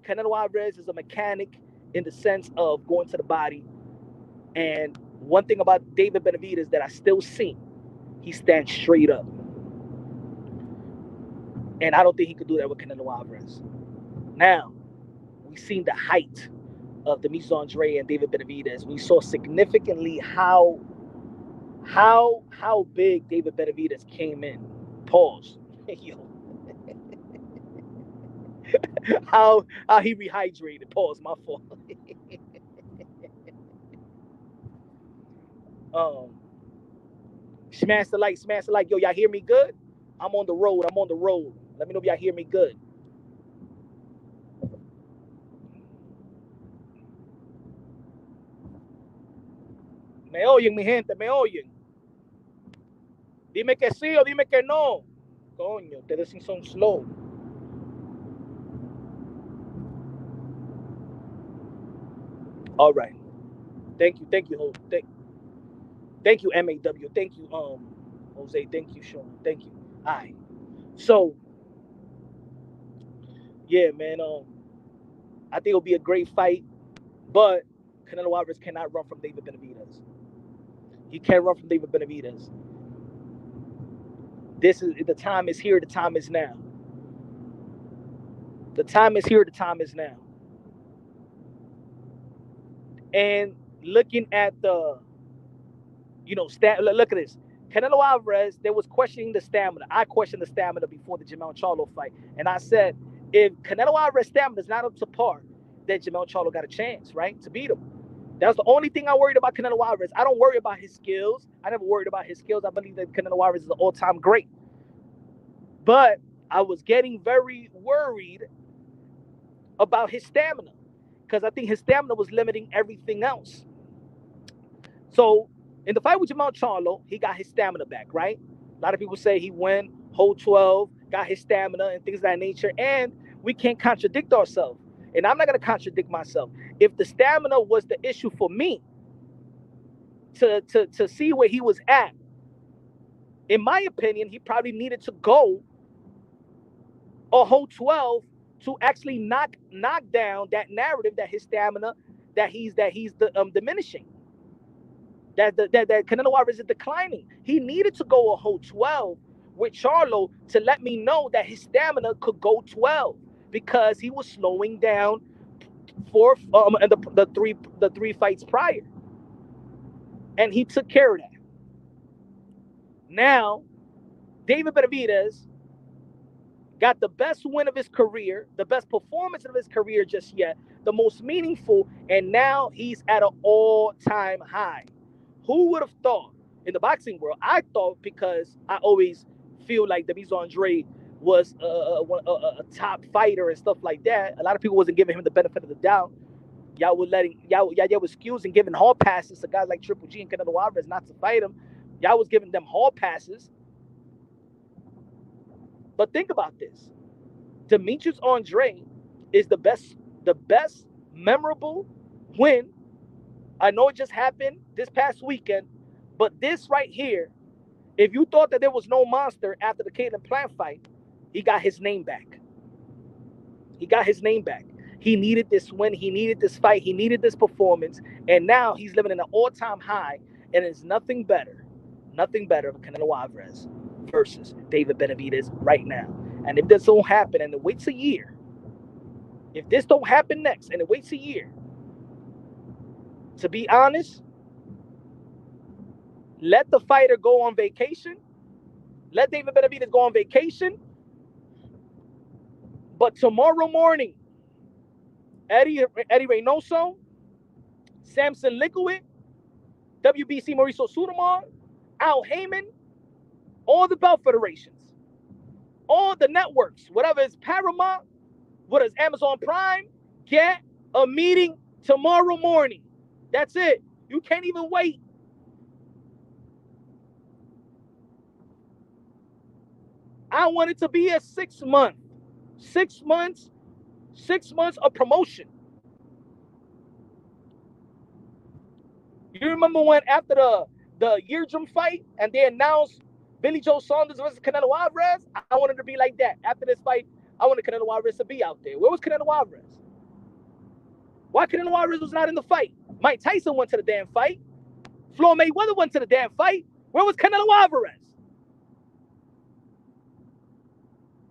Canelo Alvarez is a mechanic in the sense of going to the body. And one thing about David Benavidez that I still see, he stands straight up. And I don't think he could do that with Canelo Alvarez. Now, we've seen the height of Demetrius Andrade and David Benavidez. We saw significantly how big David Benavidez came in. Pause. Yo. how he rehydrated. Pause. My fault. Smash the like. Yo, y'all hear me good? I'm on the road. Let me know if y'all hear me good. Me oyen, mi gente, me oyen. Dime que sí o dime que no. Coño, ustedes sí son slow. All right. Thank you, Hope. Thank you, MAW. Thank you, Jose. Thank you, Sean. Thank you. All right. So, yeah, man. I think it'll be a great fight, but Canelo Alvarez cannot run from David Benavidez. He can't run from David Benavidez. The time is here. The time is now. The time is here. The time is now. And looking at the, look at this. Canelo Alvarez, there was questioning the stamina. I questioned the stamina before the Jermell Charlo fight. And I said, if Canelo Alvarez's stamina is not up to par, then Jermell Charlo got a chance, right, to beat him. That's the only thing I worried about Canelo Alvarez. I don't worry about his skills. I never worried about his skills. I believe that Canelo Alvarez is an all-time great. But I was getting very worried about his stamina because I think his stamina was limiting everything else. So in the fight with Jermell Charlo, he got his stamina back, right? A lot of people say he went whole 12, got his stamina and things of that nature, and we can't contradict ourselves. And I'm not going to contradict myself. If the stamina was the issue for me to see where he was at, in my opinion, he probably needed to go a whole 12 to actually knock down that narrative that his stamina, that he's diminishing. That Canelo Alvarez is declining. He needed to go a whole 12 with Charlo to let me know that his stamina could go 12 because he was slowing down for the three fights prior, and he took care of that. Now, David Benavidez got the best win of his career, the best performance of his career just yet, the most meaningful, and now he's at an all-time high. Who would have thought in the boxing world? I thought, because I always feel like Demetrius Andrade was a top fighter and stuff like that. A lot of people wasn't giving him the benefit of the doubt. Y'all was excusing giving hall passes to guys like Triple G and Canelo Alvarez not to fight him. Y'all was giving them hall passes. But think about this. Demetrius Andrade is the best memorable win. I know it just happened this past weekend, but this right here, if you thought that there was no monster after the Caitlin Plant fight, he got his name back. He got his name back. He needed this win. He needed this fight. He needed this performance. And now he's living in an all-time high, and it's nothing better than Canelo Alvarez versus David Benavidez right now. And if this don't happen and it waits a year, if this don't happen next and it waits a year, to be honest, let the fighter go on vacation. Let David Benavidez go on vacation. But tomorrow morning, Eddie Reynoso, Samson Liquid, WBC Mauricio Sudamar, Al Heyman, all the belt federations, all the networks, whatever is Paramount, what is Amazon Prime, get a meeting tomorrow morning. That's it. You can't even wait. I want it to be a 6 month. 6 months. 6 months of promotion. You remember when after the Eardrum fight and they announced Billy Joe Saunders versus Canelo Alvarez? I wanted to be like that. After this fight, I wanted Canelo Alvarez to be out there. Where was Canelo Alvarez? Why Canelo Alvarez was not in the fight? Mike Tyson went to the damn fight. Floyd Mayweather went to the damn fight. Where was Canelo Alvarez?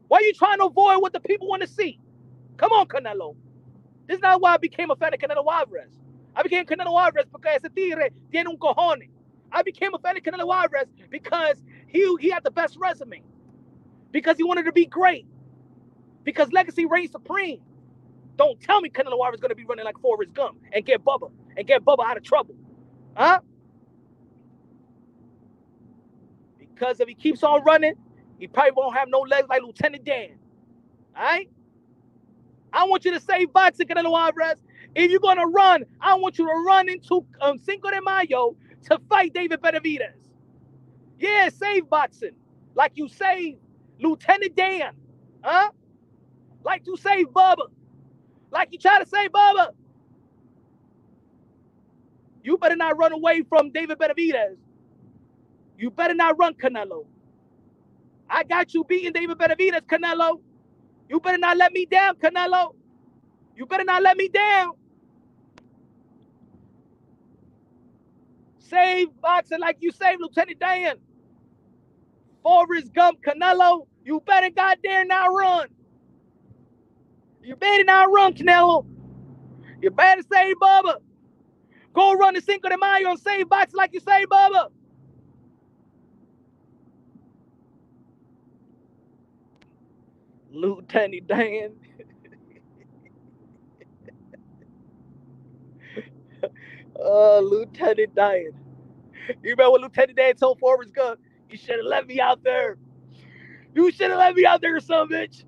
Why are you trying to avoid what the people want to see? Come on, Canelo. This is not why I became a fan of Canelo Alvarez. I became Canelo Alvarez porque ese tigre tiene un cojones. I became a fan of Canelo Alvarez because he had the best resume. Because he wanted to be great. Because legacy reigns supreme. Don't tell me Canelo Alvarez is going to be running like Forrest Gump and get Bubba out of trouble. Huh? Because if he keeps on running, he probably won't have no legs like Lieutenant Dan. All right? I want you to save boxing, Canelo Alvarez. If you're going to run, I want you to run into Cinco de Mayo to fight David Benavidez. Yeah, save boxing. Like you saved Lieutenant Dan. Huh? Like you saved Bubba. Like you try to save Bubba. You better not run away from David Benavidez. You better not run, Canelo. I got you beating David Benavidez, Canelo. You better not let me down, Canelo. You better not let me down. Save boxing like you saved Lieutenant Dan. Forrest Gump, Canelo. You better goddamn not run. You better not run, Canelo. You better save Bubba. Go run the Cinco de Mayo and save boxing like you saved Bubba. Lieutenant Dan. Lieutenant Dan. You remember what Lieutenant Dan told Forrest Gump? You should have let me out there. You should have let me out there, son, bitch.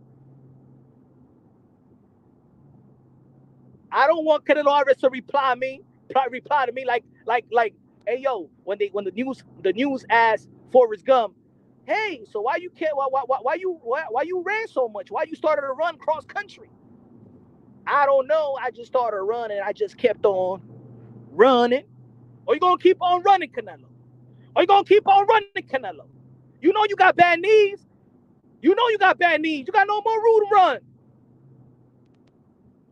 I don't want Canelo Alvarez to reply to me like, hey yo, when the news asked Forrest Gump, hey, so why you ran so much? Why you started to run cross country? I don't know. I just started running. I just kept on running. Or you gonna keep on running, Canelo? Or you gonna keep on running, Canelo? You know you got bad knees. You know you got bad knees. You got no more room to run.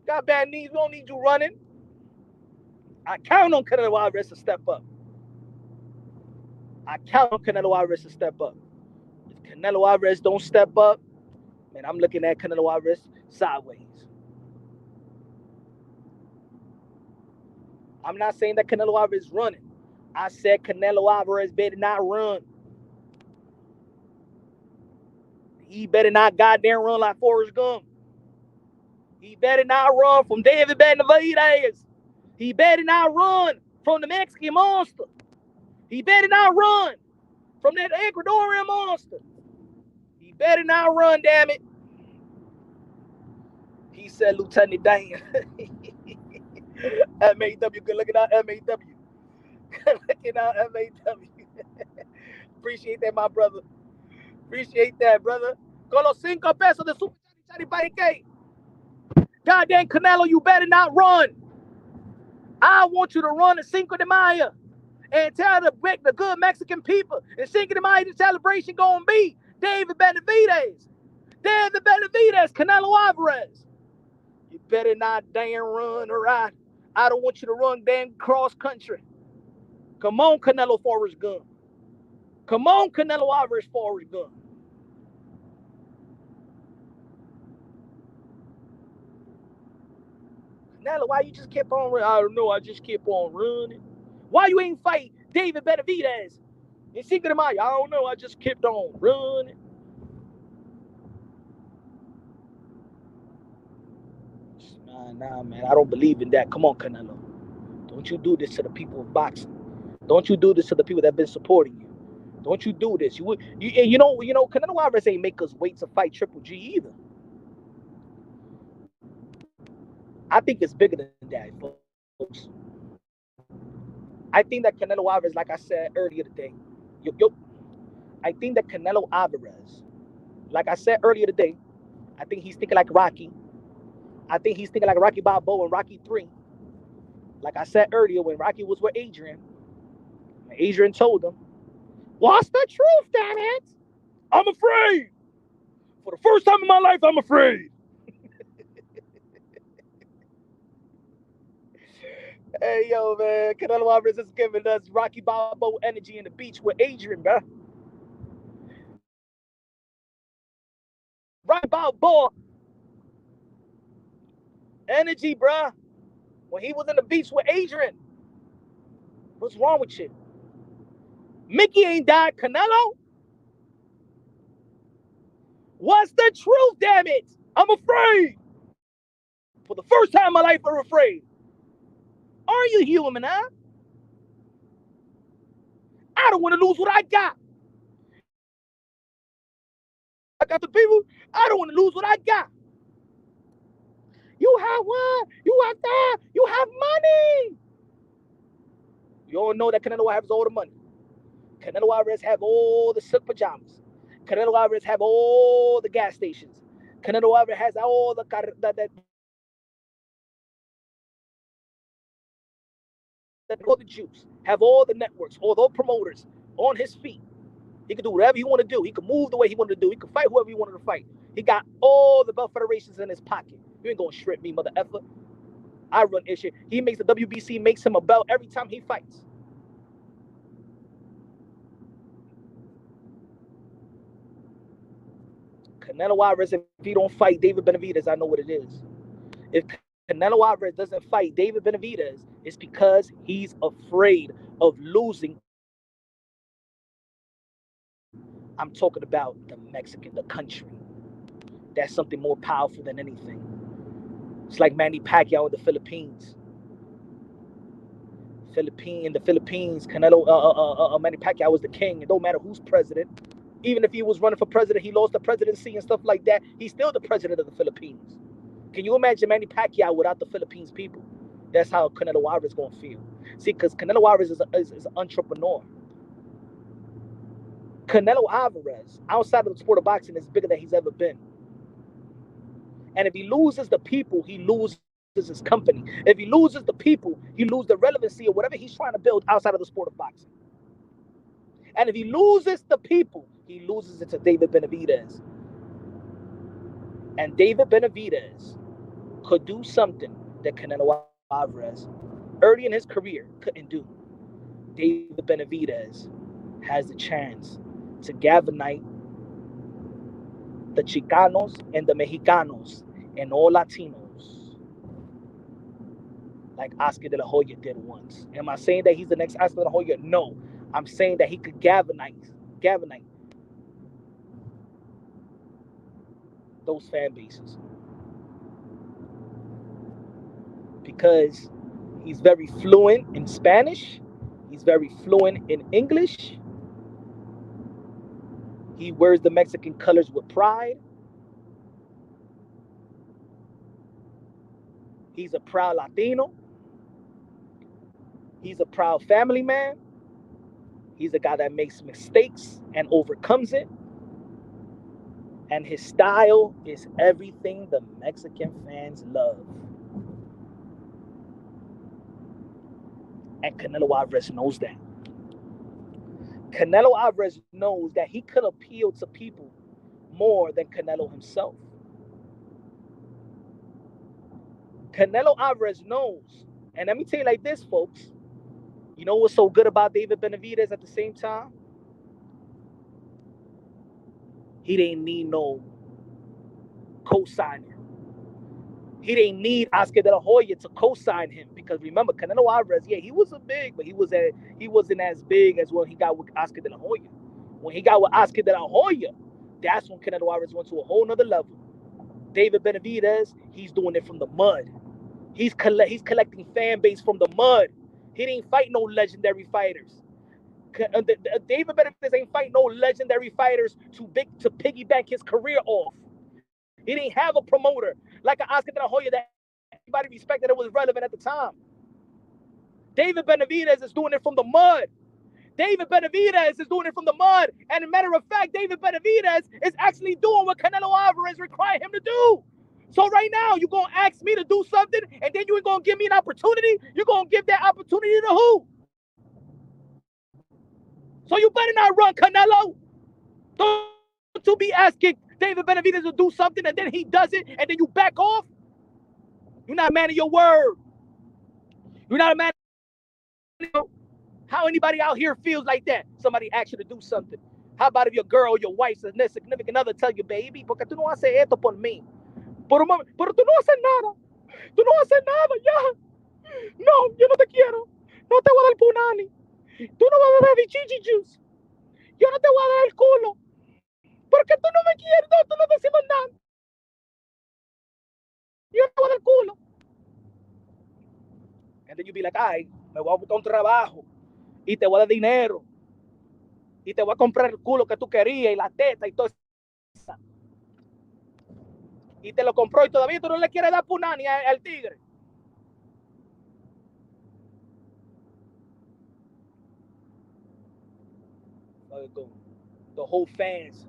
You got bad knees. We don't need you running. I count on Canelo Alvarez to step up. I count on Canelo Alvarez to step up. If Canelo Alvarez don't step up, man, I'm looking at Canelo Alvarez sideways. I'm not saying that Canelo Alvarez is running. I said Canelo Alvarez better not run. He better not goddamn run like Forrest Gump. He better not run from David Benavidez. He better not run from the Mexican monster. He better not run from that Ecuadorian monster. He better not run, damn it. He said Lieutenant Dan. MAW, good looking out, MAW. Good looking out, MAW. Appreciate that, my brother. Appreciate that, brother. Con los 5 pesos de Super Chatty Chatty K. Goddamn Canelo, you better not run. I want you to run the Cinco de Mayo and tell the good Mexican people the Cinco de Mayo celebration gonna be David Benavidez. David Benavidez, Canelo Alvarez. You better not damn run or ride. I don't want you to run damn cross country. Come on, Canelo Forrest Gump. Come on, Canelo Alvarez Forrest Gump. Canelo, why you just kept on running? I don't know. I just kept on running. Why you ain't fight David Benavidez in Cinco de Mayo? I don't know. I just kept on running. Nah, man. I don't believe in that. Come on, Canelo. Don't you do this to the people of boxing. Don't you do this to the people that have been supporting you. Don't you do this. You know, Canelo Alvarez ain't make us wait to fight Triple G either. I think it's bigger than that, folks. I think that Canelo Alvarez, like I said earlier today, I think that Canelo Alvarez, like I said earlier today, I think he's thinking like Rocky. I think he's thinking like Rocky Balboa and Rocky 3. Like I said earlier, when Rocky was with Adrian told him, "What's the truth, damn it? I'm afraid. For the first time in my life, I'm afraid." Hey, yo, man. Canelo Alvarez is giving us Rocky Balboa energy in the beach with Adrian, bro. Rocky Balboa energy, bro. When he was in the beach with Adrian. What's wrong with you? Mickey ain't died. Canelo? What's the truth, damn it? I'm afraid. For the first time in my life, I'm afraid. Are you human, huh? I don't want to lose what I got. I got the people. I don't want to lose what I got. You have what? You have that. You have money. You all know that Canelo has all the money. Canelo Alvarez have all the silk pajamas. Canelo Alvarez have all the gas stations. Canelo Alvarez has all the all the juice. Have all the networks, all the promoters on his feet. He can do whatever he want to do. He can move the way he wanted to do. He can fight whoever he wanted to fight. He got all the belt federations in his pocket. You ain't gonna strip me, mother effer. I run issue. He makes the WBC makes him a belt every time he fights. Canelo Alvarez, if he don't fight David Benavidez, I know what it is. If Canelo Alvarez doesn't fight David Benavidez, it's because he's afraid of losing. I'm talking about the Mexican, the country. That's something more powerful than anything. It's like Manny Pacquiao in the Philippines. In the Philippines, Canelo, Manny Pacquiao was the king. It don't matter who's president. Even if he was running for president, he lost the presidency and stuff like that. He's still the president of the Philippines. Can you imagine Manny Pacquiao without the Philippines people? That's how Canelo Alvarez is going to feel. See, because Canelo Alvarez is an entrepreneur. Canelo Alvarez, outside of the sport of boxing, is bigger than he's ever been. And if he loses the people, he loses his company. If he loses the people, he loses the relevancy of whatever he's trying to build outside of the sport of boxing. And if he loses the people, he loses it to David Benavidez. And David Benavidez could do something that Canelo Alvarez, early in his career, couldn't do. David Benavidez has the chance to galvanize the Chicanos and the Mexicanos and all Latinos like Oscar de la Hoya did once. Am I saying that he's the next Oscar de la Hoya? No. I'm saying that he could galvanize those fan bases. Because he's very fluent in Spanish. He's very fluent in English. He wears the Mexican colors with pride. He's a proud Latino. He's a proud family man. He's a guy that makes mistakes and overcomes it. And his style is everything the Mexican fans love. And Canelo Alvarez knows that. Canelo Alvarez knows that he could appeal to people more than Canelo himself. Canelo Alvarez knows. And let me tell you like this, folks. You know what's so good about David Benavidez at the same time? He didn't need no co-signer. He didn't need Oscar de la Hoya to co-sign him, because remember, Canelo Alvarez, yeah, he wasn't big, but he wasn't as big as when he got with Oscar de la Hoya. When he got with Oscar de la Hoya, that's when Canelo Alvarez went to a whole nother level. David Benavidez, he's doing it from the mud. He's collecting fan base from the mud. He didn't fight no legendary fighters. David Benavidez ain't fight no legendary fighters to piggyback his career off. He didn't have a promoter like an Oscar de la Hoya that everybody respected that was relevant at the time. David Benavidez is doing it from the mud. David Benavidez is doing it from the mud. And as a matter of fact, David Benavidez is actually doing what Canelo Alvarez required him to do. So right now, you're going to ask me to do something, and then you're going to give me an opportunity? You're going to give that opportunity to who? So you better not run, Canelo. Don't you be asking David Benavidez to do something, and then he does it, and then you back off? You're not a man of your word. You're not a man of your word. How anybody out here feels like that? Somebody asks you to do something. How about if your girl, your wife's significant other tell you, baby, porque tú no haces esto por mí? Pero tú no haces nada. Tú no haces nada, ya. No, yo no te quiero. No te voy a dar punani. Tú no vas a beber chichi juice. Yo no te voy a dar el culo. Porque tú no me quieres. No, tú no decimos nada. Yo no te voy a dar el culo. And then you be like, ay, me voy a buscar un trabajo. Y te voy a dar dinero. Y te voy a comprar el culo que tú querías y la teta y todo eso. Y te lo compró y todavía tú no le quieres dar punani al tigre. The whole fans.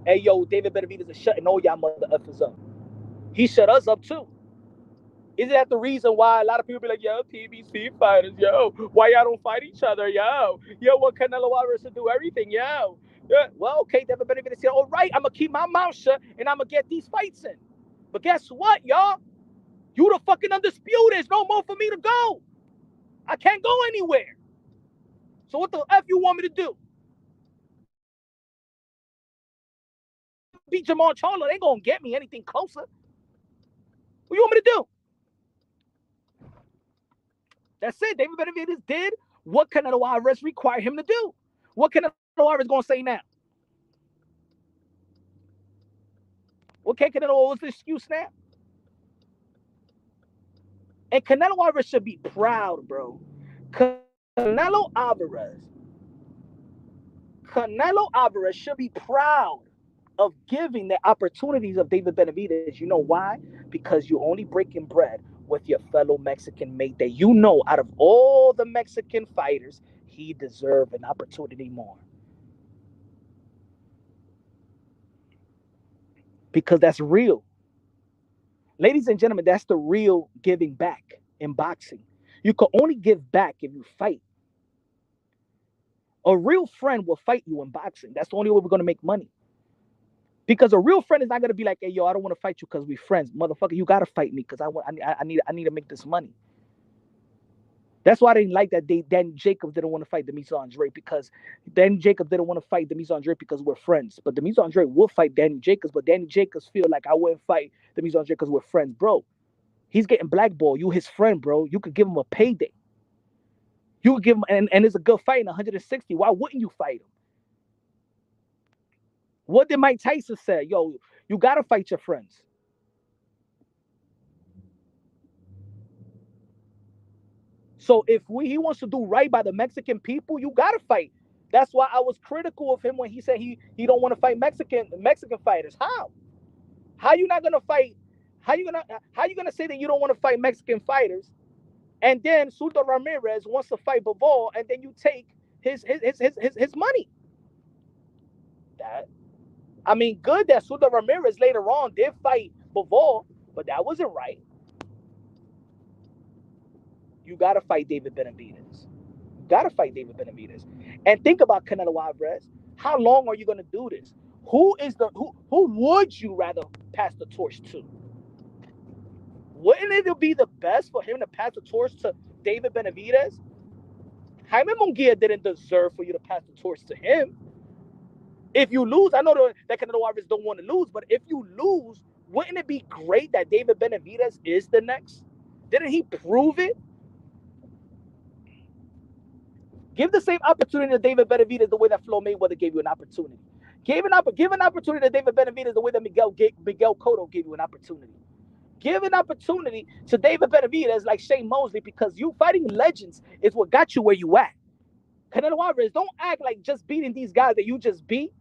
Hey, yo, David Benavidez is shutting all y'all mother effers up. He shut us up too. Isn't that the reason why a lot of people be like, yo, PBC fighters, yo, why y'all don't fight each other, yo? Yo, what Canelo Alvarez to do everything, yo? Yeah. Well, okay, David Benavidez said, all right, I'm going to keep my mouth shut and I'm going to get these fights in. But guess what, y'all? You the fucking undisputed. There's no more for me to go. I can't go anywhere. So what the F you want me to do? Beat Jamal Charlo, they ain't going to get me anything closer. What you want me to do? That's it. David Benavidez did what Canelo Alvarez required him to do. What Canelo Alvarez going to say now? What Canelo, what's the excuse now? And Canelo Alvarez should be proud, bro. Canelo Alvarez should be proud of giving the opportunities of David Benavidez. You know why? Because you're only breaking bread with your fellow Mexican mate that you know out of all the Mexican fighters, he deserves an opportunity more. Because that's real. Ladies and gentlemen, that's the real giving back in boxing. You can only give back if you fight. A real friend will fight you in boxing. That's the only way we're going to make money. Because a real friend is not going to be like, hey, yo, I don't want to fight you because we're friends. Motherfucker, you got to fight me because I need to make this money. That's why I didn't like that Danny Jacobs didn't want to fight Demetrius Andrade, because Danny Jacobs didn't want to fight Demetrius Andrade because we're friends. But Demetrius Andrade will fight Danny Jacobs, but Danny Jacobs feel like I wouldn't fight Demetrius Andrade because we're friends. Bro, he's getting blackballed. You his friend, bro. You could give him a payday. You would give him, and it's a good fight in 160. Why wouldn't you fight him? What did Mike Tyson say? Yo, you got to fight your friends. So if he wants to do right by the Mexican people, you got to fight. That's why I was critical of him when he said he don't want to fight Mexican fighters. How you not going to fight? How you going to say that you don't want to fight Mexican fighters? And then Sudo Ramirez wants to fight Bivol, and then you take his money. I mean, good that Sudo Ramirez later on did fight Bivol, but that wasn't right. You got to fight David Benavidez. And think about Canelo Alvarez. How long are you going to do this? Who would you rather pass the torch to? Wouldn't it be the best for him to pass the torch to David Benavidez? Jaime Munguia didn't deserve for you to pass the torch to him. If you lose, I know that Canelo Alvarez don't want to lose, but if you lose, wouldn't it be great that David Benavidez is the next? Didn't he prove it? Give the same opportunity to David Benavidez the way that Flo Mayweather gave you an opportunity. Give an opportunity to David Benavidez the way that Miguel Cotto gave you an opportunity. Give an opportunity to David Benavidez like Shane Mosley, because you fighting legends is what got you where you at. Canelo Alvarez, don't act like just beating these guys that you just beat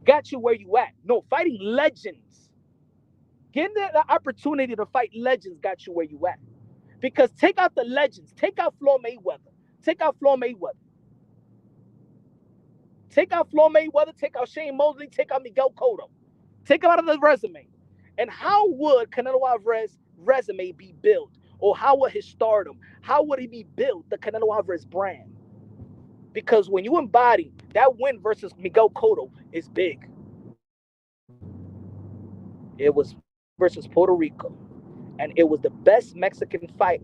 got you where you at. No, fighting legends. Getting the opportunity to fight legends got you where you at. Because take out the legends. Take out Floyd Mayweather. Take out Floyd Mayweather. Take out Floyd Mayweather. Take out Shane Mosley. Take out Miguel Cotto. Take him out of the resume. And how would Canelo Alvarez's resume be built? Or how would his stardom? How would he be built, the Canelo Alvarez brand? Because when you embody that win versus Miguel Cotto is big. It was versus Puerto Rico. And it was the best Mexican fight,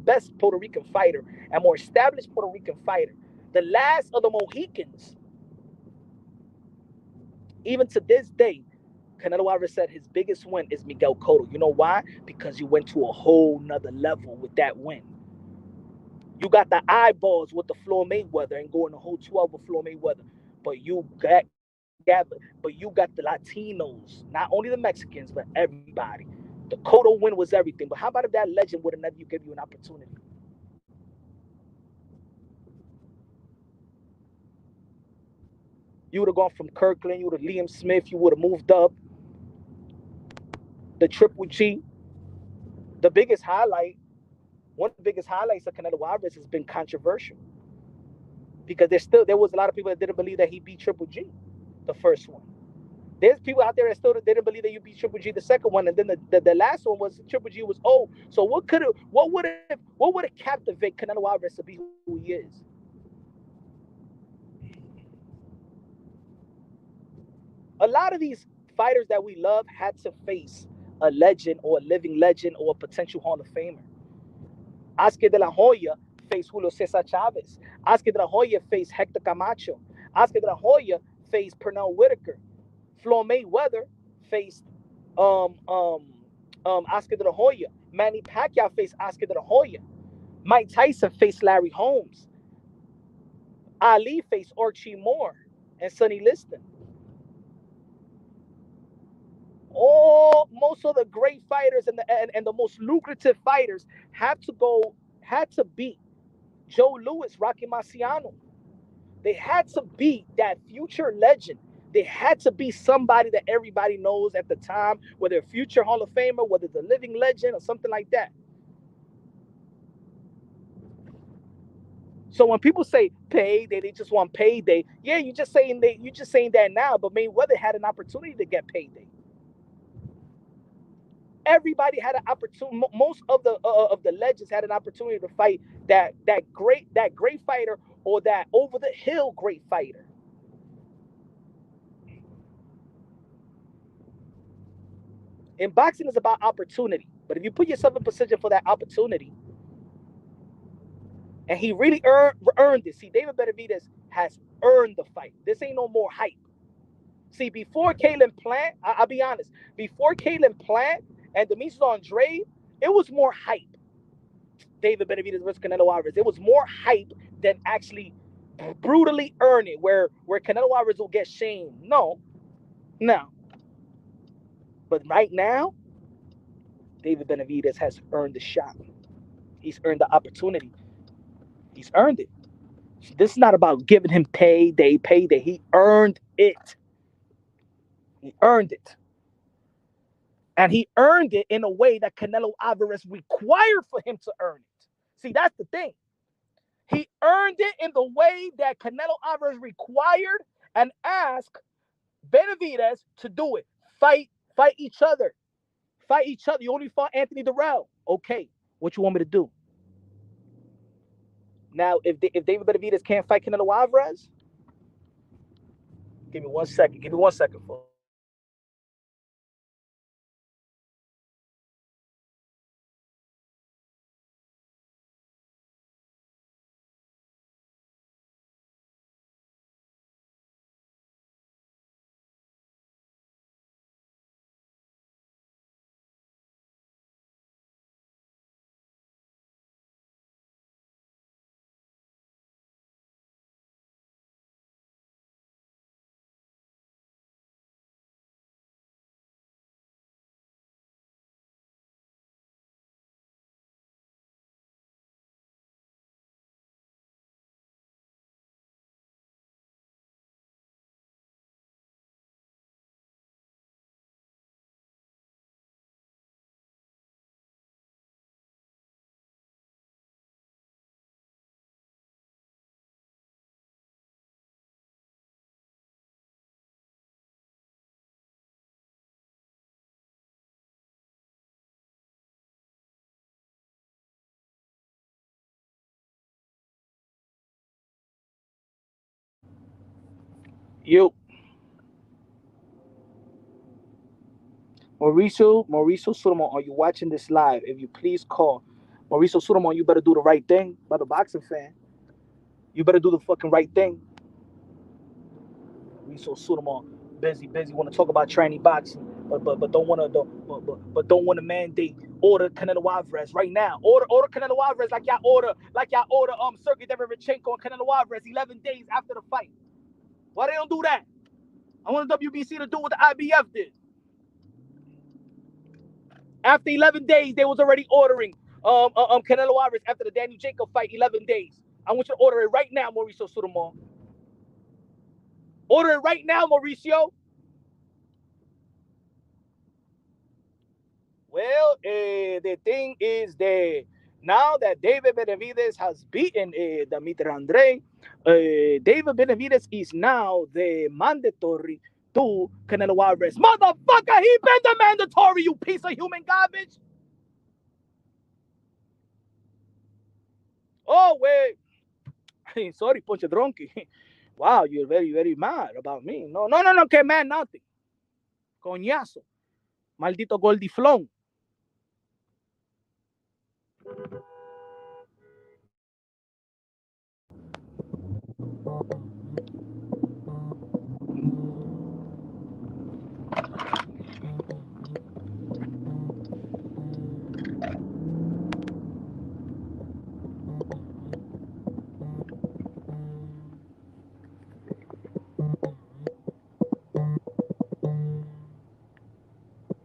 best Puerto Rican fighter, and more established Puerto Rican fighter. The last of the Mohicans. Even to this day, Canelo Alvarez said his biggest win is Miguel Cotto. You know why? Because you went to a whole nother level with that win. You got the eyeballs with the Floyd Mayweather and going the whole 12 with Floyd Mayweather. But you got the Latinos, not only the Mexicans, but everybody. The Cotto win was everything. But how about if that legend would have never given you an opportunity? You would have gone from Kirkland, you would have Liam Smith, you would have moved up. The Triple G, the biggest highlight, one of the biggest highlights of Canelo Alvarez has been controversial. Because there was a lot of people that didn't believe that he beat Triple G, the first one. There's people out there that still didn't believe that you beat Triple G the second one, and then the last one was Triple G was old. So what would have captivate Canelo Alvarez to be who he is? A lot of these fighters that we love had to face a legend or a living legend or a potential Hall of Famer. Oscar de la Hoya faced Julio Cesar Chavez. Oscar de la Hoya faced Hector Camacho. Oscar de la Hoya faced Pernell Whitaker. Floyd Mayweather faced Oscar de la Hoya. Manny Pacquiao faced Oscar de la Hoya. Mike Tyson faced Larry Holmes. Ali faced Archie Moore and Sonny Liston. Most of the great fighters and the most lucrative fighters had to beat Joe Louis, Rocky Marciano. They had to beat that future legend. They had to be somebody that everybody knows at the time, whether a future Hall of Famer, whether it's a living legend or something like that. So when people say payday, they just want payday. Yeah, you're just saying that now, but Mayweather had an opportunity to get payday. Everybody had an opportunity. Most of the legends had an opportunity to fight that great fighter or that over the hill great fighter. And boxing is about opportunity. But if you put yourself in position for that opportunity, and he really earned it. See, David Benavidez has earned the fight. This ain't no more hype. See, before Caleb Plant, I'll be honest, before Caleb Plant and Demetrius Andrade, it was more hype. David Benavidez versus Canelo Alvarez. It was more hype than actually brutally earn it, where Canelo Alvarez will get shamed. No. But right now, David Benavidez has earned the shot. He's earned the opportunity. He's earned it. This is not about giving him payday. He earned it. He earned it. And he earned it in a way that Canelo Alvarez required for him to earn it. See, that's the thing. He earned it in the way that Canelo Alvarez required and asked Benavidez to do it. Fight each other. Fight each other. You only fought Anthony Durrell. Okay, what you want me to do? Now, if David Benavidez can't fight Canelo Alvarez, give me 1 second. Give me 1 second, folks. You, Mauricio Solomon, are you watching this live? If you please call Mauricio Solomon, you better do the right thing. By the boxing fan, you better do the fucking right thing. Mauricio Solomon, busy, want to talk about tranny boxing, but don't want to don't want to mandate order Canelo Alvarez right now. Order Canelo Alvarez like y'all order Sergey Derevchenko and Canelo Alvarez 11 days after the fight. Why they don't do that? I want the WBC to do what the IBF did. After 11 days, they was already ordering Canelo Alvarez after the Daniel Jacob fight. 11 days. I want you to order it right now, Mauricio Solomon. Order it right now, Mauricio. Well, the thing is that now that David Benavidez has beaten Dimitri Andrade, David Benavidez is now the mandatory to Canelo Alvarez. Motherfucker, he been the mandatory, you piece of human garbage. Oh, wait. Sorry, Poncho Dronky. Wow, you're very mad about me. No, que man, nothing. Coñazo. Maldito Goldiflón.